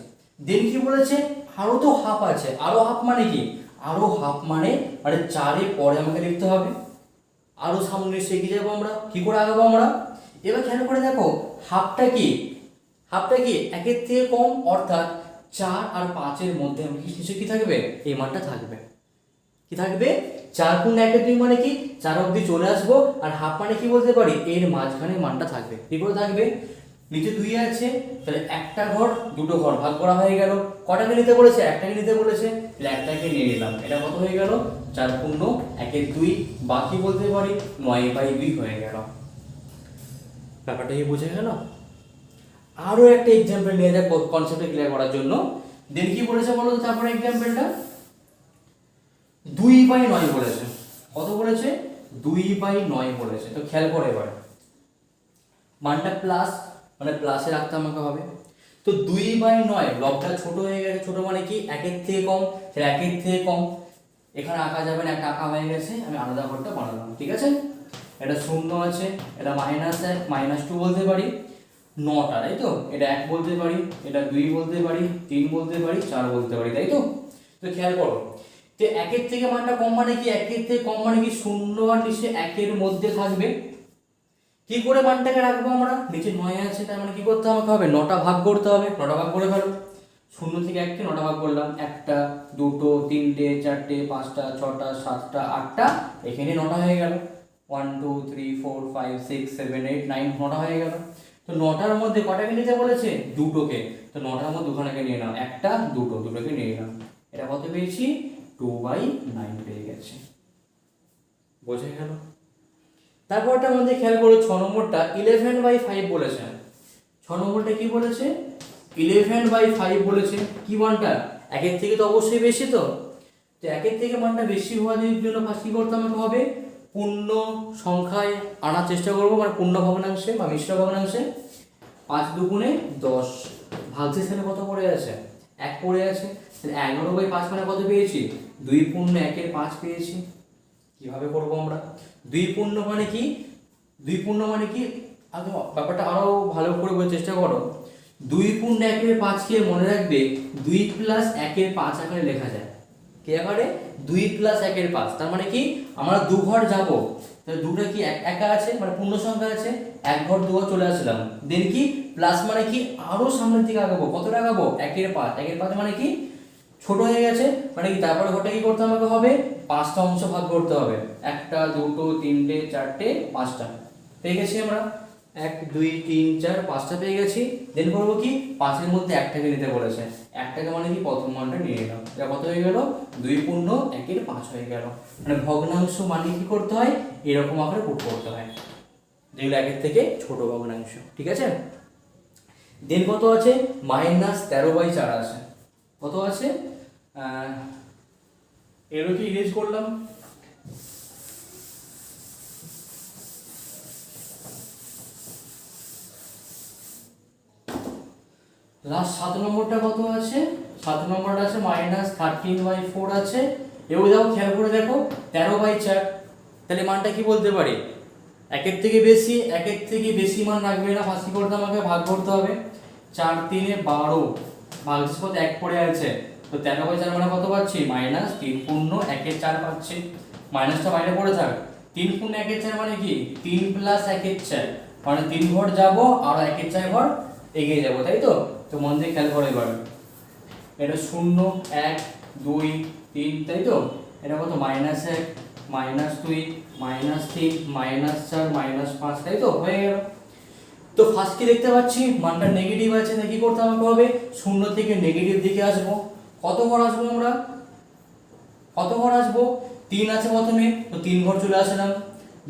দেন কি বলেছে আরো তো হাফ আছে, আরো হাফ মানে কি আরো হাফ মানে 4 এর পরে আমাকে লিখতে হবে, আরো সামনে এগিয়ে যাবো আমরা। কি করে আগাবো আমরা? এবার খেয়াল করে দেখো হাফটা কি 1 এর থেকে কম, অর্থাৎ 4 আর 5 এর মধ্যে কিছু কি থাকবে এই মানটা থাকবে। কি থাকবে 4 পূর্ণ 1 2 মানে কি 4 অবধি চলে আসবো, আর হাফ মানে কি বলতে পারি এর মাঝখানে মানটা থাকবে। কি করে থাকবে? নিচে 2 আছে, তাহলে একটা ঘর দুটো ঘর ভাগ করা হয়ে গেল। কটাকে নিতে বলেছে? একটাকে নিতে বলেছে, তাহলে একটাকে নিয়ে নিলাম। এটা কত হয়ে গেল 4 পূর্ণ 1 2, বাকি বলতে পারি 9/2 হয়ে গেল। ব্যাপারটা কি বুঝে গেল? আরো একটা एग्जांपल নিয়ে যাক কনসেপ্টটা ক্লিয়ার করার জন্য। দেন কি বলেছে বলো তো তারপরে एग्जांपलটা 2/9 বলেছে। কত বলেছে? 2/9 বলেছে। তো খেয়াল করে এবার মানটা প্লাস, মানে প্লাসে রাখতে আমাকে হবে। তো 2/9 লবটা ছোট হয়ে গেছে, ছোট মানে কি 1 এর থেকে কম, তাহলে 1 এর থেকে কম এখানে আঁকা যাবে না, একটা আঁকা হয়ে গেছে, আমি আলাদা ঘরটা বানালাম। ঠিক আছে, এটা 0 আছে, এটা -1 -2 বলতে পারি, 9টা, তাই তো। এটা 1 বলতে পারি, এটা 2 বলতে পারি, 3 বলতে পারি, 4 বলতে পারি, তাই তো। তো খেয়াল করো, তো 1 এর থেকে মানটা কম মানে কি 1 এর থেকে কম মানে কি 0 আর নিচে 1 এর মধ্যে থাকবে। কি করে মানটাকে রাখবো আমরা? নিচে 9 আছে, তার মানে কি করতে আমাকে হবে 9টা ভাগ করতে হবে। 9টা ভাগ করে ফেলো, 0 থেকে 1 কে 9টা ভাগ করলাম, 1টা 2টো 3টে 4টে 5টা 6টা 7টা 8টা, এখানে 9টা হয়ে গেল। 1 2 3 4 5 6 7 8 9, 9টা হয়ে গেল। তো 9টার মধ্যে কটাকে নিতে বলেছে? দুটোকে, তো 9টার মধ্যে দুখানাকে নিয়ে নাও, একটা দুটোকে নিয়ে নাও। এটা কত পেয়েছি? 2/9 পেয়ে গেছে। বোঝা গেল? তারপরটার মধ্যে খেয়াল করো 6 নম্বরটা 11/5 বলেছে। 6 নম্বরটা কি বলেছে? 11/5 বলেছে। কি মানটা 1 এর থেকে তো অবশ্যই বেশি, তো 1 এর থেকে মানটা বেশি হওয়ার জন্য ফার্স্ট কি করতে আমাকে হবে পূর্ণ সংখ্যায় আনার চেষ্টা করবো, মানে পূর্ণ ভগ্নাংশে বা মিশ্র ভগ্নাংশে। 5 2 10, ভাগশেষ এখানে কত পড়ে আছে? 1 পড়ে আছে, তাহলে 11/5 মানে কত পেয়েছি? 2 পূর্ণ 1 এর 5 পেয়েছি। কিভাবে করবো আমরা? 2 পূর্ণ মানে কি 2 পূর্ণ মানে কি আগে ব্যাপারটা আরো ভালো করে বোঝার চেষ্টা করো। 2 পূর্ণ 1 এর 5 কে মনে রাখবে 2 প্লাস 1 এর 5 আকারে লেখা যায়। কি আকারে? 2 প্লাস 1 এর 5, তার মানে কি আমরা দু ঘর যাব, তাহলে দুটো কি একা আছে, মানে পূর্ণ সংখ্যা আছে, এক ঘর দু ঘর চলে আসলাম। দেন কি প্লাস মানে কি আরো সামনের দিকে আগাবো, কতটা আগাবো 1 এর 5, 1 এর 5 মানে কি ছোট হয়ে গেছে, মানে কি তারপরে ঘরটা কি করতে আমাকে হবে 5টা অংশ ভাগ করতে হবে, 1টা 2টো 3টে 4টে 5টা পেয়ে গেছি আমরা। 1 2 3 4 5টা পেয়ে গেছি। দেন করবো কি 5 এর মধ্যে একটাকে নিতে বলেছে, একটাকে মানে কি প্রথম মানটা নিয়ে নিলাম। এটা কত হয়ে গেল? 2 পূর্ণ 1 এর 5 হয়ে গেল। মানে ভগ্নাংশ মানে কি করতে হয় এরকম আকারে পুট করতে হয়, যেগুলো 1 এর থেকে ছোট ভগ্নাংশ। ঠিক আছে, দেন কত আছে -13/4 আছে। কত আছে? এরও কি ইরেজ করলাম, লাস্ট 7 নম্বরটা কত আছে? 7 নম্বরটা আছে -13/4 আছে। এও যাও খেয়াল করে দেখো 13/4, তাহলে মানটা কি বলতে পারি 1 এর থেকে বেশি, 1 এর থেকে বেশি মান রাখবে না, ফার্স্ট করতে আমাকে ভাগ করতে হবে। 4 3 12, ভাগশেষ কত 1 পড়ে আছে, তো 13/4 মানে কত পাচ্ছি -3 পূর্ণ 1 এর 4 পাচ্ছি। মাইনাসটা বাইরে পড়ে থাক, 3 পূর্ণ 1 এর 4 মানে কি 3 প্লাস 1 এর 4, মানে 3 ঘর যাব আর 1 এর 4 ঘর এগিয়ে যাব, তাই তো। তো মন দিয়ে খেয়াল করে এবার এটা 0 1 2 3, তাই তো। এটা কত -1 -2 -3 -4 -5, তাই তো হয়ে গেল। তো ফার্স্ট কি দেখতে পাচ্ছি মানটা নেগেটিভ আছে, তাই কি করতে আমাকে হবে, শূন্য থেকে নেগেটিভ দিকে আসবো। কত ঘর আসবো আমরা, কত ঘর আসবো, 3 আছে প্রথমে, তো 3 ঘর চলে আসলাম।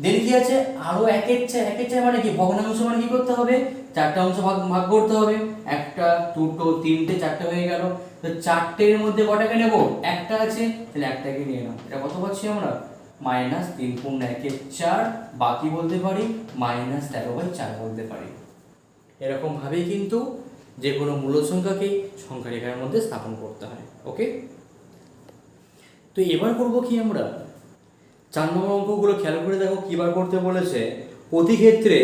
দেন কি আছে আরো একের চেয়ে মানে কি ভগ্নাংশ মানে কি করতে হবে, চারটা অংশ ভাগ ভাগ করতে হবে, একটা দুটো তিনটে চারটে হয়ে গেল। তো চারটের মধ্যে কটাকে নেব, একটা আছে, তাহলে একটাকে নিয়ে নাও। এটা কত পাচ্ছি আমরা, -3 × 1 = 4, বাকি বলতে পারি -13/4 বলতে পারি। এরকম ভাবেই কিন্তু যে কোনো মূল সংখ্যাকে সংখ্যা রেখার মধ্যে স্থাপন করতে হয়। ওকে, তো এবার করব কি আমরা, 4 নম্বর অঙ্কগুলো খেয়াল করে দেখো কি বার করতে বলেছে। প্রতি ক্ষেত্রে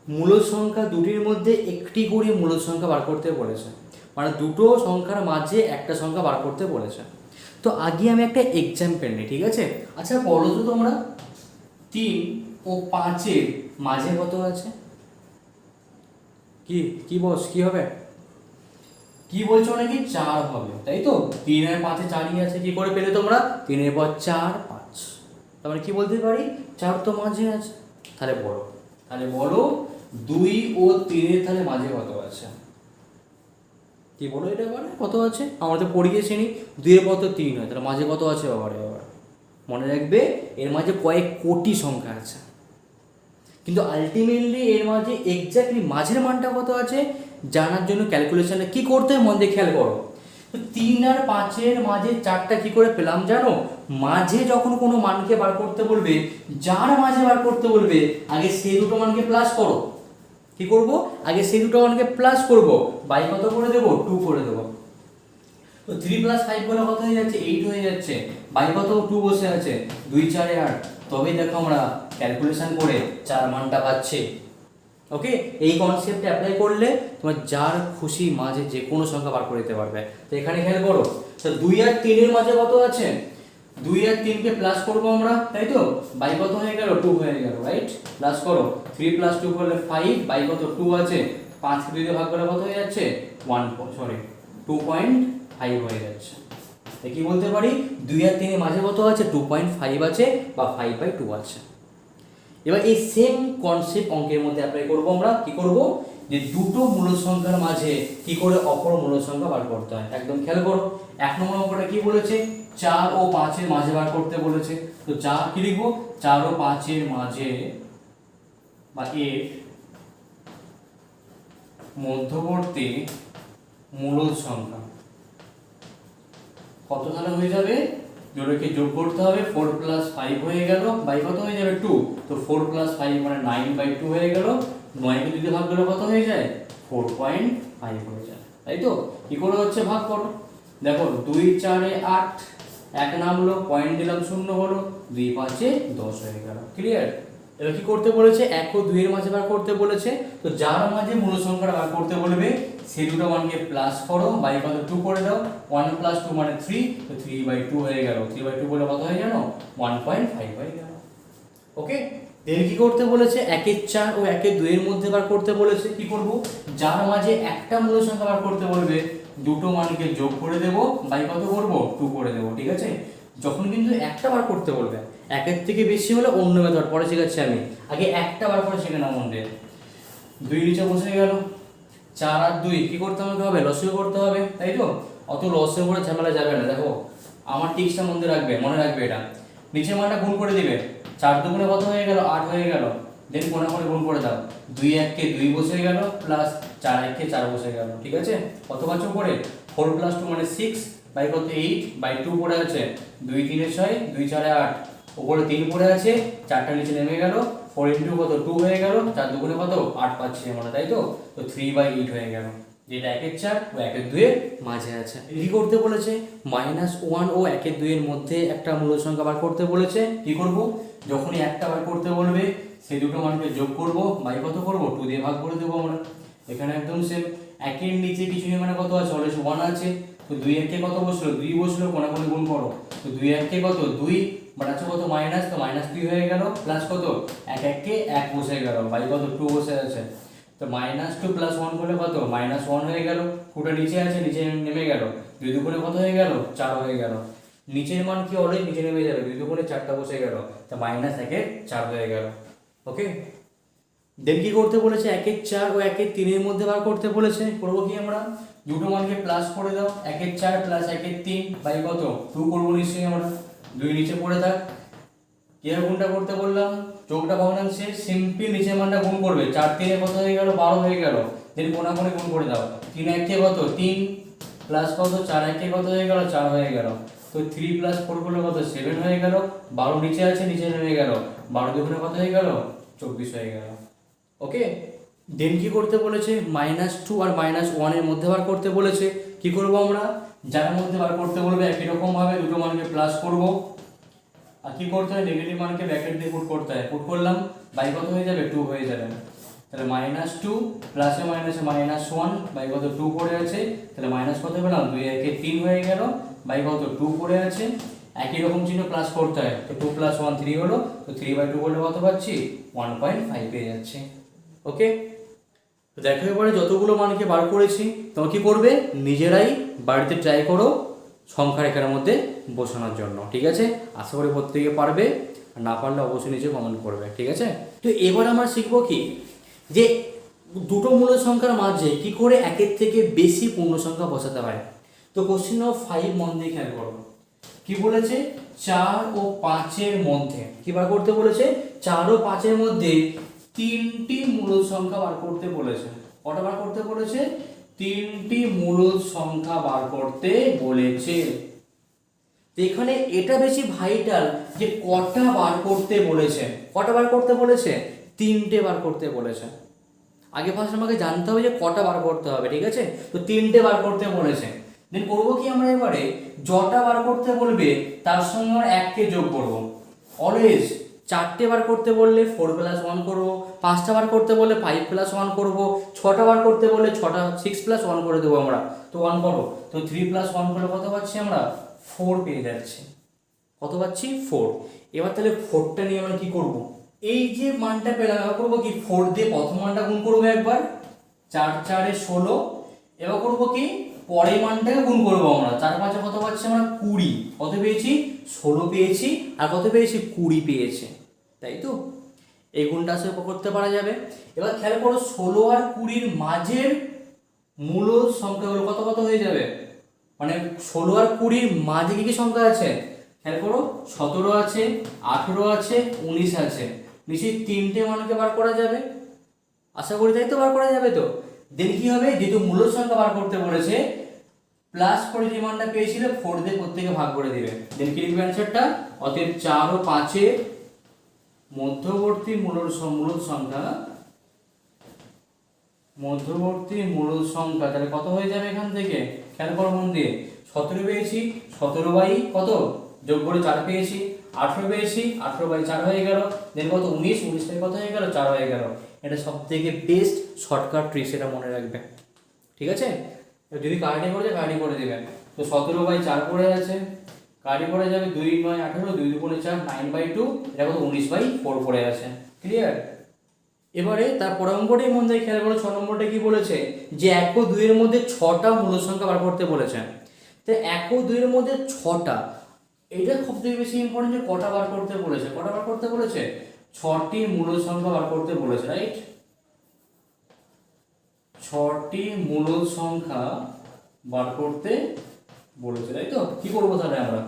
মূল সংখ্যা দুটির মধ্যে একটি করে মূল সংখ্যা বার করতে বলেছে, মানে দুটো সংখ্যার মাঝে একটা সংখ্যা বার করতে বলেছে। তো আগে আমি একটা এক্সাম্পল নিই, ঠিক আছে। আচ্ছা বলো তো তোমরা 3 ও 5-এর মাঝে কত আছে, কি কি বস কি হবে, কি বলছো নাকি 4 হবে, তাই তো। 3 আর 5-এ 4ই আছে, কি করে পেলে তোমরা, 3-এর পর 4 5, তার মানে কি বলতে পারি 4 তো মাঝে আছে। তাহলে বলো 2 ও 3-এর তাহলে মাঝে কত আছে, কি বলো এটা মানে কত আছে, আমরা তো পড়িয়েছি নি, 2 এর পর তো 3 হয়, তাহলে মাঝে কত আছে বাবারে বাবা, মনে রাখবে এর মাঝে কয়েক কোটি সংখ্যা আছে, কিন্তু আলটিমেটলি এর মাঝে এক্স্যাক্টলি মাঝের মানটা কত আছে জানার জন্য ক্যালকুলেশনটা কি করতে হয় মন দিয়ে খেয়াল করো। তো 3 আর 5-এর মাঝে 4টা কি করে পেলাম জানো, মাঝে যখন কোনো মানকে বার করতে বলবে, যার মাঝে বার করতে বলবে আগে সেই দুটো মানকে প্লাস করো। কি করব, আগে সেই দুটো মানকে প্লাস করব, বাই কত করে দেবো, 2 করে দেবো। তো 3 + 5 বলে কত হয়ে যাচ্ছে, 8 হয়ে যাচ্ছে, বাই কত 2 বসে আছে, 2 4 8, তবেই দেখো আমরা ক্যালকুলেশন করে 4 মানটা পাচ্ছি। ওকে, এই কনসেপ্টে অ্যাপ্লাই করলে তোমার যার খুশি মাঝে যে কোনো সংখ্যা বার করে দিতে পারবে। তো এখানে খেয়াল করো, তো 2 আর 3-এর মাঝে কত আছে, 2 আর 3-কে প্লাস করবো আমরা, তাই তো, বাই কত হয়ে গেল, 2 হয়ে গেল, রাইট। প্লাস করো, 3 + 2 করলে 5, বাই কত 2 আছে, 5কে 2 দিয়ে ভাগ করলে কত হয়ে যাচ্ছে, 2.5 হয়ে যাচ্ছে। কি বলতে পারি 2 আর 3-এর মাঝে কত আছে, 2.5 আছে বা 5/2 আছে। এবার এই সেম কনসেপ্ট অঙ্কের মধ্যে অ্যাপ্লাই করব আমরা। কি করব, যে দুটো মূল সংখ্যার মাঝে কি করে অপর মূল সংখ্যা বার করতে হয়, একদম খেয়াল করো। 1 নম্বর অঙ্কটা কি বলেছে, 4 ও 5-এর মাঝে বার করতে বলেছে। তো যা কি লিখবো, 4 ও 5-এর মাঝে বা এর মধ্যবর্তী মূল সংখ্যা কত তাহলে হয়ে যাবে, দুটোকে যোগ করতে হবে, 4 + 5 হয়ে গেল, বাই কত হয়ে যাবে 2, তো 4 + 5 মানে 9/2 হয়ে গেল, 9কে 2 দিয়ে ভাগ করলে কত হয়ে যায়, 4.5 হয়ে যায়, তাই তো। কি করে হচ্ছে ভাগ করো, দেখো 2 4 8, 1 নামলো, পয়েন্ট দিলাম 0 হলো, 2 5 10 হয়ে গেল, ক্লিয়ার। এবার কি করতে বলেছে, 1 ও 2 এর মাঝে বার করতে বলেছে। তো যার মাঝে মূল সংখ্যাটা বার করতে বলবে সেই দুটো মানকে প্লাস করো, বাই কত 2 করে দাও, 1 + 2 মানে 3, তো 3/2 হয়ে গেল, 3/2 বলে কত হয়ে জানো, 1.5 হয়ে গেল। ওকে, দেন কি করতে বলেছে, 1 এর 4 ও 1 এর 2 এর মধ্যে বার করতে বলেছে। কি করব, যার মাঝে একটা মূল সংখ্যা বার করতে বলবে দুটো মানকে যোগ করে দেব, বাই কত করব 2 করে দেব, ঠিক আছে। যখন কিন্তু একটা বার করতে বলবে, একের থেকে বেশি হলে অন্য মেথড পরে শেখাচ্ছি আমি, আগে একটা বার করে শিখে নাও মনে। 2 নিচে বসে গেল, 4 আর 2 কি করতে হবে, লসিও করতে হবে, তাই তো। অত লসে করে ঝামেলা যাবে না, দেখো আমার টিক্সটা মনে রাখবে এটা, নিচে মানটা গুণ করে দিবে, 4 দুগুণে কত হয়ে গেল, 8 হয়ে গেল, দেন কোণা করে গুণ করে দাও, 2 1-কে 2 বসে গেল, প্লাস 4 1-কে 4 বসে গেল, ঠিক আছে। কত পাচ্ছ করে, 4 + 2 মানে 6, বাই কত 8/2 পড়ে আছে, 2 3 6, 2 4 8, উপরে 3 পড়ে আছে, 4টা নিচে নেমে গেল, 4 × কত 2 হয়ে গেল, 4 দুগুণে কত 8 পাচ্ছি আমরা, তাই তো। তো 3/8 হয়ে গেল, যেটা 1 এর 4 ও 1 এর 2 এর মাঝে আছে। কি করতে বলেছে, -1 ও 1 এর 2 এর মধ্যে একটা মূল সংখ্যা বার করতে বলেছে। কি করব, যখনই একটা বার করতে বলবে সেই দুটো মানকে যোগ করব, বাই কত করব 2 দিয়ে ভাগ করে দেবো আমরা। এখানে একদম সেম, 1 এর নিচে কিছু নেই মানে কত আছে, অলরেডি 1 আছে, তো 2 1-কে কত বসলো, 2 বসলো, কোণা কোণে গুণ করো, তো 2 1-কে কত 2, বাট আছে কত মাইনাস, তো -2 হয়ে গেল, প্লাস কত 1 1-কে 1 বসে গেল, বাই কত 2 বসে আছে, তো -2 + 1 করলে কত -1 হয়ে গেল, পুরো নিচে আছে, নিচে নেমে গেল, 2 দুগুণে কত হয়ে গেল 4 হয়ে গেল, নিচের মান কি অলরেডি নিচে নেমে যাবে, 2 দুগুণে 4টা বসে গেল, তা -1/4 হয়ে গেল। ওকে, দেন কি করতে বলেছে, 1/4 ও 1/3 মধ্যে বার করতে বলেছে। করবো কি আমরা, দুটো মানকে প্লাস করে দাও, 1/4 প্লাস 1/3 বাই কত 2 করবো নিশ্চয়ই আমরা, 2 নিচে পড়ে থাক। কিভাবে গুণটা করতে বললাম, চোখটা ভগ্নাংশে সিম্পল নিচের মানটা গুণ করবে, 4 3 কত হয়ে গেল 12 হয়ে গেল, দেন কোণাকুণি গুণ করে দাও, 3 1 কত 3 প্লাস কত 4 1 কত হয়ে গেল 4 হয়ে গেল, তো 3 প্লাস 4 করলে কত 7 হয়ে গেল, 12 নিচে আছে নিচে নেমে গেল, 12 দুগুণে কত হয়ে গেল 24 হয়ে গেল। ওকে, দেন কি করতে বলেছে, -2 আর -1 এর মধ্যে বার করতে বলেছে। কি করব আমরা, যার মধ্যে বার করতে বলবে একই রকম ভাবে দুটো মানকে প্লাস করব, আর কি করতে হয়, নেগেটিভ মানকে ব্র্যাকেট দিয়ে পুট করতে হয়, পুট করলাম, বাই কত হয়ে যাবে 2 হয়ে যাবে, তাহলে -2 প্লাসে মাইনাসে -1 বাই কত 2 পড়ে আছে, তাহলে মাইনাস কত পেলাম 2 1 3 হয়ে গেল, বাই কত 2 পড়ে আছে, একই রকম চিহ্ন প্লাস করতে হয়, তো 2 + 1 3 হলো, তো 3/2 করলে কত পাচ্ছি 1.5 পেয়ে যাচ্ছে। ওকে, তো দেখো এবারে যতগুলো মানকে বার করেছি, তোমরা কি করবে, নিজেরাই বাড়িতে ট্রাই করো সংখ্যা রেখার মধ্যে বসানোর জন্য। ঠিক আছে, আশা করি প্রত্যেকে পারবে, আর না পারলে অবশ্যই নিচে কমেন্ট করবে। ঠিক আছে, তো এবার আমরা শিখবো কি, যে দুটো মূল সংখ্যার মাঝে কি করে একের থেকে বেশি পূর্ণ সংখ্যা বসাতে হয়। তো কোশ্চেন নাম্বার 5 মন দিয়ে খেয়াল করো, কি বলেছে, 4 ও 5 এর মধ্যে কি বার করতে বলেছে, 4 ও 5 এর মধ্যে 3টি মূল সংখ্যা বার করতে বলেছে। কটা বার করতে বলেছে, 3টি মূল সংখ্যা বার করতে বলেছে। এখানে এটা বেশি ভাইটাল যে কটা বার করতে বলেছে, কটা বার করতে বলেছে, 3টে বার করতে বলেছে। আগে ফার্স্ট আমাকে জানতে হবে যে কটা বার করতে হবে। ঠিক আছে, তো 3টে বার করতে বলেছে। দেন করবো কি আমরা, এবারে যটা বার করতে বলবে তার সঙ্গে আমরা 1কে যোগ করব। অলওয়েজ 4টে বার করতে বললে 4 + 1 করবো, 5টা বার করতে বললে 5 + 1 করবো, 6টা বার করতে বললে 6 + 1 করে দেবো আমরা, তো 1 করবো, তো 3 + 1 করলে কত পাচ্ছি আমরা 4 পেয়ে যাচ্ছি। কত পাচ্ছি 4। এবার তাহলে 4টা নিয়ে আমরা কি করব, এই যে মানটা পেলাম এবার করবো কি, 4 দিয়ে প্রথম মানটা গুণ করবো একবার, 4 4 এ 16, এবার করবো কি পরের মানটাকে গুণ করবো আমরা, 4 5 কত পাচ্ছি আমরা 20, কত পেয়েছি 16 পেয়েছি, আর কত পেয়েছি 20 পেয়েছি, তাই তো এই গুণটা আসলে করতে পারা যাবে। এবার খেয়াল করো 16 আর 20 মাঝের মূল সংখ্যাগুলো কত কত হয়ে যাবে, মানে 16 আর 20 মাঝে কি কি সংখ্যা আছে, খেয়াল করো 17 আছে, 18 আছে, 19 আছে, নিশ্চয়ই 3টে মানকে বার করা যাবে, আশা করি তাই তো বার করা যাবে। তো দেন কি হবে, যেহেতু মূল সংখ্যা বার করতে বলেছে, প্লাস করে যে মানটা পেয়েছিল 4 দিয়ে প্রত্যেকে ভাগ করে দিবে, দেন কি লিখবে অ্যানসারটা, অতএব 4 ও 5 এর মধ্যবর্তী মূল সংখ্যা তাহলে কত হয়ে যাবে, এখান থেকে খেয়াল করো মন দিয়ে, 17 পেয়েছি, 17 বাই কত যোগ করে 4 পেয়েছি, 18 পেয়েছি, 18 বাই 4 হয়ে গেল, দেন কত 19, 19 বাই কত হয়ে গেল 4 হয়ে গেল। এটা সব থেকে বেস্ট শর্টকাট ট্রিক, সেটা মনে রাখবে। ঠিক আছে, যদি কার্ডে করে দেবেন, তো 17 বাই 4 পড়ে আছে, কার্ডে পড়ে যাবে 2 9 18, 2 2 4 9/2, এটা কত 19/4 পড়ে আছে। ক্লিয়ার, এবারে তারপর অঙ্কটাই মন দিয়ে খেয়াল করো, 6 নম্বরটা কি বলেছে, যে 1 ও 2 এর মধ্যে 6টা মূল সংখ্যা বার করতে বলেছে। তো 1 ও 2 এর মধ্যে 6টা, এটা খুব থেকে বেশি ইম্পর্টেন্ট যে কটা বার করতে বলেছে, কটা বার করতে বলেছে, 6টি মূল সংখ্যা বার করতে বলেছে, রাইট, 6টি মূল সংখ্যা বার করতে বলেছে, তাই তো। কি করবো তাহলে আমরা,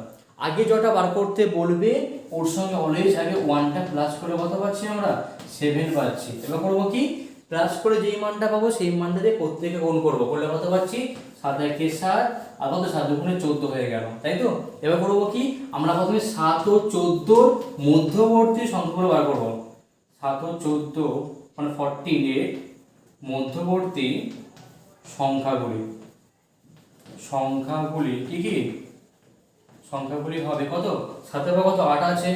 আগে যটা বার করতে বলবে ওর সঙ্গে অলওয়েজ আগে 1টা প্লাস করে কত পাচ্ছি আমরা 7 পাচ্ছি। এবার করবো কি, প্লাস করে যেই মানটা পাবো সেই মানটা দিয়ে প্রত্যেকে গুণ করবো, করলে কত পাচ্ছি 7 1 7, আর কত 7 2 14 হয়ে গেল, তাই তো। এবার করবো কি, আমরা প্রথমে 7 ও 14 মধ্যবর্তী সংখ্যাগুলো বার করবো, 7 ও 14 মানে 14 এর মধ্যবর্তী সংখ্যাগুলি কি কি সংখ্যাগুলি হবে কত, 7 বা কত 8 আছে,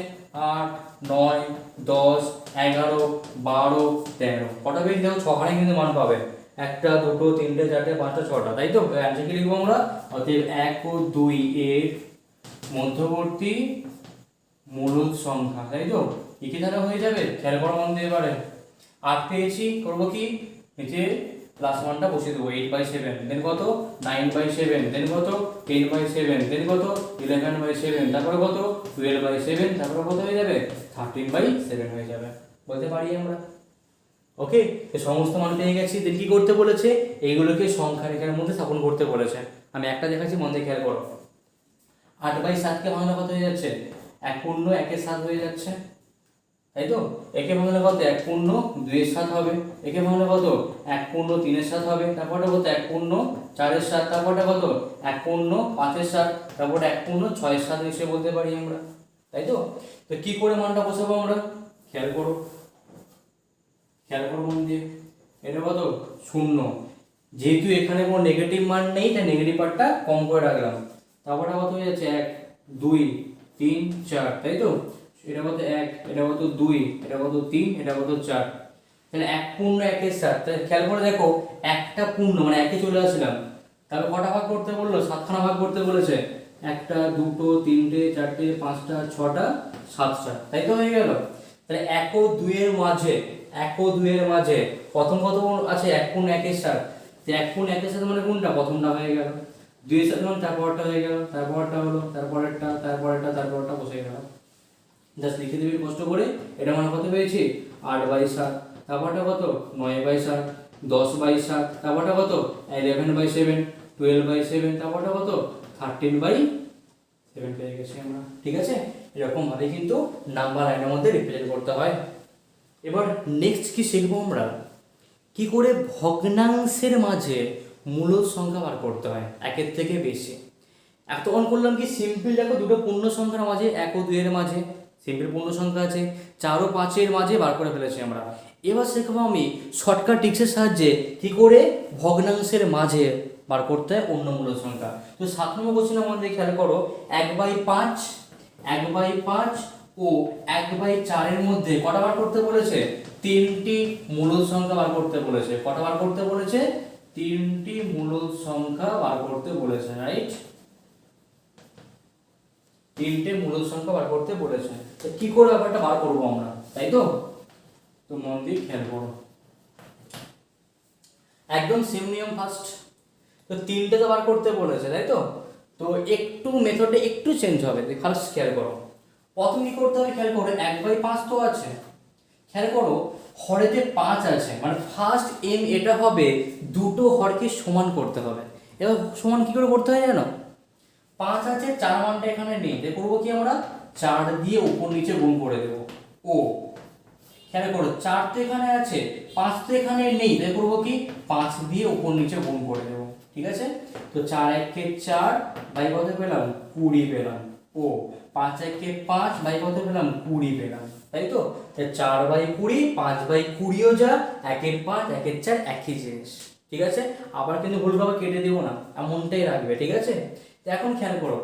8 9 10 11 12 13, কটা পেয়েছি দেখো 6খানে কিন্তু মান পাবে, 1 2 3 4 5 6টা, তাই তো। অ্যানসার কি লিখবো আমরা, অতএব 1 ও 2 এর মধ্যবর্তী মূল সংখ্যা, তাই তো। কি ধারা হয়ে যাবে, খেয়াল করো মন দিয়ে, এবারে 8 পেয়েছি, করবো কি নিচে প্লাস ওয়ানটা বসিয়ে দেবো, 8/7, দেন কত 9/7, দেন কত 10/7, দেন কত 11/7, তারপরে কত 12/7, তারপরে কত হয়ে যাবে 13/7 হয়ে যাবে, বলতে পারি আমরা। ওকে, তো সমস্ত মান পেয়ে গেছি। দেন কি করতে বলেছে, এইগুলোকে সংখ্যা রেখার মধ্যে স্থাপন করতে বলেছে। আমি একটা দেখাচ্ছি, মন দিয়ে খেয়াল করো। 8/7কে ভাঙলে কত হয়ে যাচ্ছে, 1 পূর্ণ 1/7 হয়ে যাচ্ছে, তাই তো। একে ভাঙলে কত 1 পূর্ণ 2/7 হবে, একে ভাঙলে কত 1 পূর্ণ 3/7 হবে, তারপরটা কত 1 পূর্ণ 4/7, তারপরটা কত 1 পূর্ণ 5/7, তারপর 1 পূর্ণ 6/7 হিসেবে বলতে পারি আমরা, তাই তো। তো কি করে মানটা বসাবো আমরা, খেয়াল করো, খেয়াল করো মন দিয়ে। এটা কত 0, যেহেতু এখানে কোনো নেগেটিভ মান নেই তাই নেগেটিভ পার্টটা কম করে রাখলাম। তারপরে কত হয়ে যাচ্ছে 1 2 3 4, তাই তো। এটা কত 1, এটা কত 2, এটা কত 3, এটা কত 4, তাহলে 1 পূর্ণ 1/7। তাহলে খেয়াল করে দেখো, একটা পূর্ণ মানে একে চলে আসলাম, তাহলে কটা ভাগ করতে বললো, 7খানা ভাগ করতে বলেছে, 1টা 2টো 3টে 4টে 5টা 6টা 7টা, তাই তো হয়ে গেল। তাহলে 1 ও 2 এর মাঝে, 1 ও 2 এর মাঝে প্রথম কত আছে 1 পূর্ণ 1/7, তো 1 পূর্ণ 1/7 মানে কোনটা, প্রথমটা হয়ে গেল, 2 এর সাথে মানে তারপরটা হয়ে গেল, তারপরটা হলো, তারপরেরটা, তারপরেরটা, তারপরটা বসে গেল। জাস্ট লিখে দিবি কষ্ট করে। এটা মানে কত পেয়েছি 8/7, তারপরটা কত 9/7, 10/7, তারপরটা কত 11/7, 12/7, তারপরটা কত 13/7 পেয়ে গেছি আমরা, ঠিক আছে। এরকম ভাবে কিন্তু নাম্বার লাইনের মধ্যে রিপ্রেজেন্ট করতে হয়। এবার নেক্সট কি শিখবো আমরা, কি করে ভগ্নাংশের মাঝে মূল সংখ্যা বার করতে হয় একের থেকে বেশি। এতক্ষণ করলাম কি সিম্পল, দেখো দুটো পূর্ণ সংখ্যার মাঝে 1 ও 2 এর মাঝে সিম্পল পূর্ণ সংখ্যা আছে, 4 ও 5 এর মাঝে বার করে ফেলেছি আমরা। এবার শিখবো আমি শর্টকাট ট্রিক্সের সাহায্যে কি করে ভগ্নাংশের মাঝে বার করতে হয় অন্য মূল সংখ্যা। তো 7 নম্বর কোশ্চেনের মধ্যে খেয়াল করো, 1/5 1/5 ও 1/4 এর মধ্যে কটা বার করতে বলেছে, 3টি মূল সংখ্যা বার করতে বলেছে। কটা বার করতে বলেছে, 3টি মূল সংখ্যা বার করতে বলেছে, রাইট। 3টে মূল সংখ্যা বার করতে বলেছে। তো কি করে ব্যাপারটা বার করবো আমরা, তাই তো। তো মন দিয়ে খেয়াল করো, একদম সেম নিয়ম ফার্স্ট। তো 3টে তো বার করতে বলেছে, তাই তো। তো একটু মেথডটা একটু চেঞ্জ হবে, ফার্স্ট খেয়াল করো। প্রথম কি করতে হবে, খেয়াল করো 1/5 তো আছে, খেয়াল করো হরেতে 5 আছে, মানে ফার্স্ট এম এটা হবে দুটো হরকে সমান করতে হবে। এবার সমান কি করে করতে হয় জানো, 5 আছে, 4 মানটা এখানে নেই, তাই করবো কি আমরা 4 দিয়ে উপর নিচে গুণ করে দেব। ও খেয়াল করো 4 তো এখানে আছে, 5 তো এখানে নেই, তাই করবো কি 5 দিয়ে উপর নিচে গুণ করে দেব, ঠিক আছে। তো 4 1 4 বাই কত পেলাম 20 পেলাম। ও 5 1 5 বাই কত পেলাম 20 পেলাম, তাই তো। 4/20, 5/20ও যা, 1 5 1 4 একই জিনিস, ঠিক আছে। আবার কিন্তু ভুলভাবে কেটে দেবো না, এমনটাই রাখবে, ঠিক আছে। এখন খেয়াল করো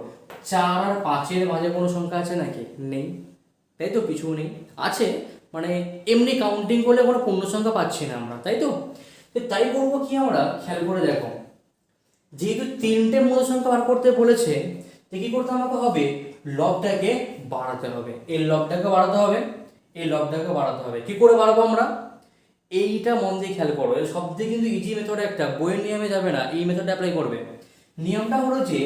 4 আর 5 এর মাঝে কোনো সংখ্যা আছে নাকি, নেই, তাই তো, কিছু নেই। আছে মানে এমনি কাউন্টিং করলে কোনো পূর্ণ সংখ্যা পাচ্ছি না আমরা, তাই তো। তাই করবো কি আমরা, খেয়াল করে দেখো, যেহেতু 3টে মূল সংখ্যা বার করতে বলেছে, তো কি করতে আমাকে হবে, লবটাকে বাড়াতে হবে, এই লবটাকে বাড়াতে হবে, এই লবটাকে বাড়াতে হবে। কি করে বাড়াবো আমরা, এইটা মন দিয়ে খেয়াল করো, এর সবথেকে কিন্তু ইজি মেথড একটা, বইয়ের নিয়মে যাবে না, এই মেথডটা অ্যাপ্লাই করবে। নিয়মটা হলো যে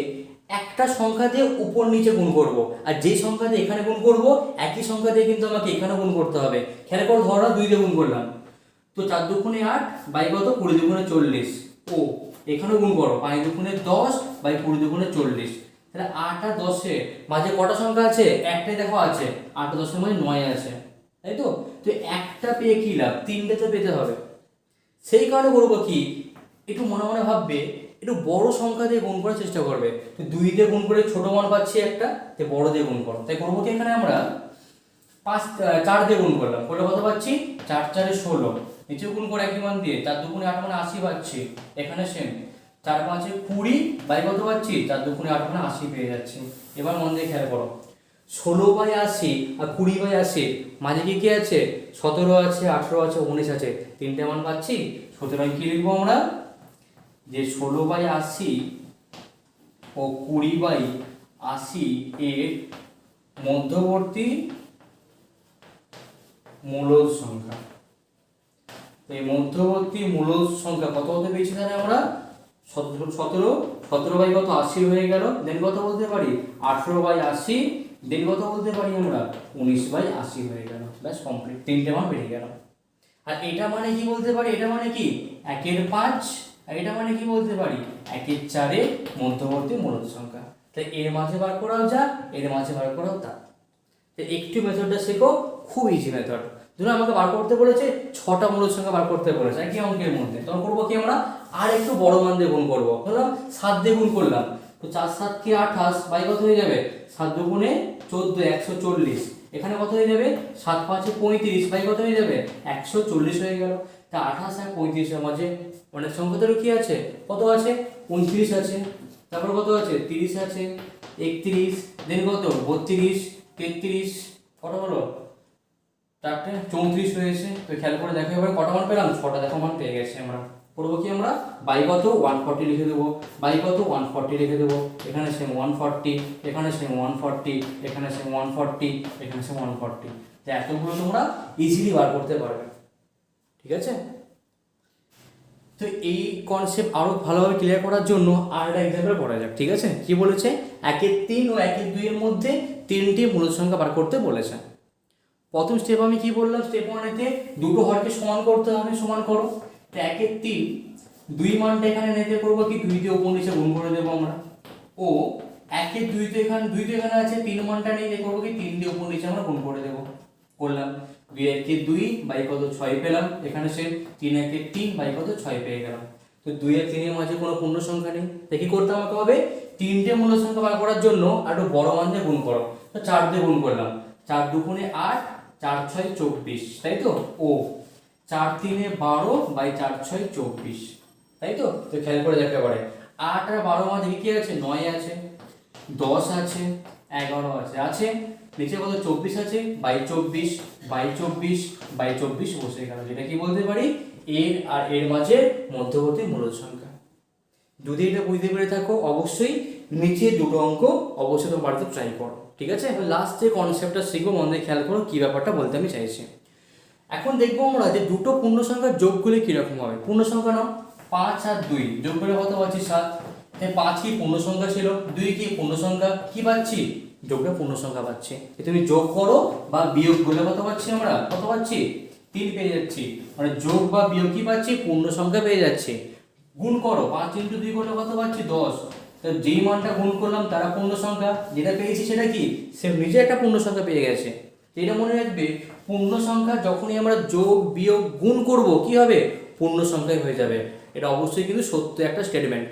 একটা সংখ্যা দিয়ে উপর নিচে গুণ করব, আর যেই সংখ্যা দিয়ে এখানে গুণ করব একই সংখ্যা দিয়ে কিন্তু আমাকে এখানে গুণ করতে হবে। খেয়াল করো, ধরো 2 দিয়ে গুণ করলাম, তো 4 দুগুণে 8 বাই কত 20 দুগুণে 40। ও এখানেও গুণ করো, 5 দুগুণে 10 বাই 20 দুগুণে 40। তাহলে 8 আর 10 এর মাঝে কটা সংখ্যা আছে, একটাই দেখো আছে, 8 আর 10 এর মাঝে 9 আছে, তাই তো। তো একটা পেয়ে কি লাভ, 3টে তো পেতে হবে। সেই কারণে বলবো কি, একটু মনে মনে ভাববে, একটু বড় সংখ্যা দিয়ে গুণ করার চেষ্টা করবে। তো 2 দিয়ে গুণ করে ছোট মান পাচ্ছি একটা, তো বড় দিয়ে গুণ করো। তাই করবো কি, এখানে আমরা 4 দিয়ে গুণ করলাম, করলে কত পাচ্ছি 4 4 16, নিচে গুণ করে একই মান দিয়ে, 4 দুগুণে 8 মানে 80 পাচ্ছি, এখানে সেম 4 5 20 বাই কত পাচ্ছি 4 দুগুণে 8 মানে 80 পেয়ে যাচ্ছি। এবার মন দিয়ে খেয়াল করো, 16/80 আর 20/80 মাঝে কি কি আছে, 17 আছে, 18 আছে, 19 আছে, 3টে মান পাচ্ছি। সুতরাং কি লিখবো আমরা, যে 16/80 ও 20/80 এর মধ্যবর্তী মূল সংখ্যা। এই মধ্যবর্তী মূলদ সংখ্যা কত হতে পেয়েছি তাহলে আমরা 17 বাই কত 80 হয়ে গেল। দেন কত বলতে পারি 18/80। দেন কত বলতে পারি আমরা 19/80 হয়ে গেল। ব্যাস কমপ্লিট, তিনটে মান বেরিয়ে গেল। আর এটা মানে কি বলতে পারি, এটা মানে কি 1/5, আর এটা মানে কি বলতে পারি 1/4 মধ্যবর্তী মূলদ সংখ্যা। তাই এর মাঝে বার করাও যা, এর মাঝে বার করাও তা। তো একটু মেথডটা শেখো, খুব ইজি মেথড। ধরুন আমাকে বার করতে বলেছে 6টা মূলদ সংখ্যা বার করতে বলেছে একই অঙ্কের মধ্যে, তখন করবো কি আমরা আর একটু বড় মান দিয়ে গুণ করবো। ধরলাম 7 দিয়ে গুণ করলাম, তো 4 7 কে 28 বাই কত হয়ে যাবে 7 দুগুণে 14 140। এখানে কত হয়ে যাবে 7 5 35 বাই কত হয়ে যাবে 140 হয়ে গেল। তা 28 আর 35 এর মাঝে অনেক সংখ্যা ধরো কি আছে, কত আছে 29 আছে, তারপর কত আছে 30 আছে, 31, দেন কত 32 33, কত হলো 4টে 34 হয়েছে। তো খেয়াল করে দেখো এবার কটা মান পেলাম, 6টা দেখো মান পেয়ে গেছি আমরা। করবো কি আমরা বাই কত 140 লিখে দেবো, বাই কত 140 লিখে দেবো। এখানে সেম 140, এখানে সেম 140, এখানে সেম 140, এখানে সেম 140। তো এতগুলো তোমরা ইজিলি বার করতে পারবে, ঠিক আছে। তো এই কনসেপ্ট আরো ভালোভাবে ক্লিয়ার করার জন্য আর একটা এক্সাম্পল পড়া যাক, ঠিক আছে। কি বলেছে 1/3 ও 1/2 এর মধ্যে 3টি মূলদ সংখ্যা বার করতে বলেছে। প্রথম স্টেপ আমি কি বললাম, স্টেপ 1-এতে দুটো হরকে সমান করতে হবে, সমান করো। তো 1/3 2 মানটা এখানে নিতে করবো কি 2 দিয়ে উপর নিচে গুণ করে দেবো আমরা, ও 1/2 তো এখানে 2 তো এখানে আছে, 3 মানটা নিতে করবো কি 3 দিয়ে উপর নিচে আমরা গুণ করে দেবো। করলাম 2/2 বাই কত 6 পেলাম, এখানে সে 3/3 বাই কত 6 পেয়ে গেলাম। তো 2 আর 3 এর মাঝে কোনো পূর্ণ সংখ্যা নেই, তাই কি করতে আমাকে হবে 3টে মূল সংখ্যা বার করার জন্য একটু বড় মান দিয়ে গুণ করো। তো 4 দিয়ে গুণ করলাম, 4 দুগুণে 8, 4 6 24, তাই তো। ও 4 3 12 বাই 4 6 24, তাই তো। তো খেয়াল করে দেখতে পারে 8 আর 12 মাঝে কি আছে 9 আছে, 10 আছে, 11 আছে, আছে নিচে কত 24 আছে, বাই 24 বাই 24 বাই 24 বসে গেল, যেটা কি বলতে পারি এর আর এর মাঝে মধ্যবর্তী মূলদ সংখ্যা। যদি এটা বুঝতে পেরে থাকো অবশ্যই নিচে দুটো অঙ্ক অবশ্যই তোমার বাড়িতে ট্রাই করো, ঠিক আছে। লাস্ট যে কনসেপ্টটা শিখবো মনে খেয়াল করো কি ব্যাপারটা বলতে আমি চাইছি। এখন দেখবো আমরা যে দুটো পূর্ণ সংখ্যার যোগ করলে কিরকম হবে। পূর্ণ সংখ্যা নাও 5 আর 2 যোগ করে কত পাচ্ছি 7। 5 কি পূর্ণ সংখ্যা ছিল, 2 কি পূর্ণ সংখ্যা, কি পাচ্ছি যোগটা পূর্ণ সংখ্যা পাচ্ছি। তুমি যোগ করো বা বিয়োগ করলে কত পাচ্ছি আমরা, কত পাচ্ছি 3 পেয়ে যাচ্ছি। মানে যোগ বা বিয়োগ কি পাচ্ছি পূর্ণ সংখ্যা পেয়ে যাচ্ছি। গুণ করো 5 × 2 করলে কত পাচ্ছি 10। তো যেই মানটা গুণ করলাম তারা পূর্ণ সংখ্যা, যেটা পেয়েছি সেটা কি সে নিজে একটা পূর্ণ সংখ্যা পেয়ে গেছে। এটা মনে রাখবে পূর্ণ সংখ্যা যখনই আমরা যোগ বিয়োগ গুণ করব কি হবে পূর্ণ সংখ্যাই হয়ে যাবে। এটা অবশ্যই কিন্তু সত্য একটা স্টেটমেন্ট,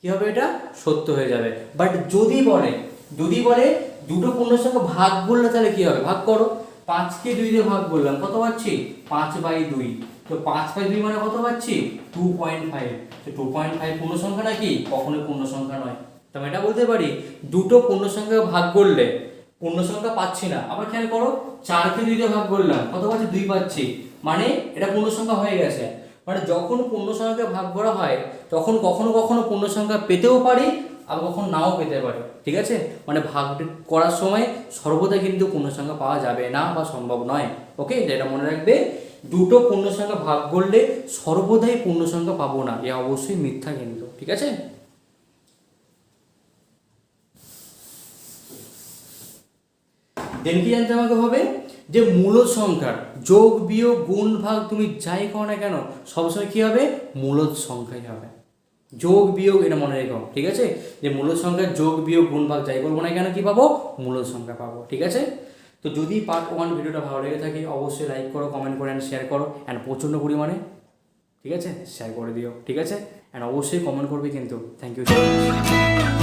কি হবে এটা সত্য হয়ে যাবে। বাট যদি বলে দুটো পূর্ণ সংখ্যা ভাগ করলে তাহলে কি হবে, ভাগ করো 5 কে 2 দিয়ে ভাগ করলাম কত পাচ্ছি 5/2। তো 5/2 মানে কত পাচ্ছি 2.5। তো 2.5 পূর্ণ সংখ্যা নাকি, কখনোই পূর্ণ সংখ্যা নয়। তো আমি এটা বলতে পারি দুটো পূর্ণ সংখ্যা ভাগ করলে পূর্ণ সংখ্যা পাচ্ছি না। আবার খেয়াল করো 4 কে 2 দিয়ে ভাগ করলাম কত পাচ্ছি 2 পাচ্ছি, মানে এটা পূর্ণ সংখ্যা হয়ে গেছে। মানে যখন পূর্ণ সংখ্যাকে ভাগ করা হয় তখন কখনো কখনো পূর্ণ সংখ্যা পেতেও পারি আবার কখনো নাও পেতে পারে, ঠিক আছে। মানে ভাগ করার সময় সর্বদা কিন্তু পূর্ণ সংখ্যা পাওয়া যাবে না বা সম্ভব নয়। ওকে, যেটা মনে রাখবে দুটো পূর্ণ সংখ্যা ভাগ করলে সর্বদাই পূর্ণ সংখ্যা পাবো না, এ অবশ্যই মিথ্যা কিন্তু, ঠিক আছে। দেন কি জানতে আমাকে হবে যে মূলদ সংখ্যার যোগ বিয়োগ গুণ ভাগ তুমি যাই করো না কেন সবসময় কি হবে মূলদ সংখ্যাই হবে। যোগ বিয়োগ এটা মনে রেখো, ঠিক আছে। যে মূলদ সংখ্যার যোগ বিয়োগ গুণ ভাগ যাই করবো না কেন কি পাবো মূলদ সংখ্যা পাবো, ঠিক আছে। তো যদি পার্ট 1 ভিডিওটা ভালো লেগে থাকে অবশ্যই লাইক করো, কমেন্ট করো অ্যান্ড শেয়ার করো, অ্যান্ড প্রচণ্ড পরিমাণে, ঠিক আছে, শেয়ার করে দিও, ঠিক আছে। অ্যান্ড অবশ্যই কমেন্ট করবে কিন্তু। Thank you so much.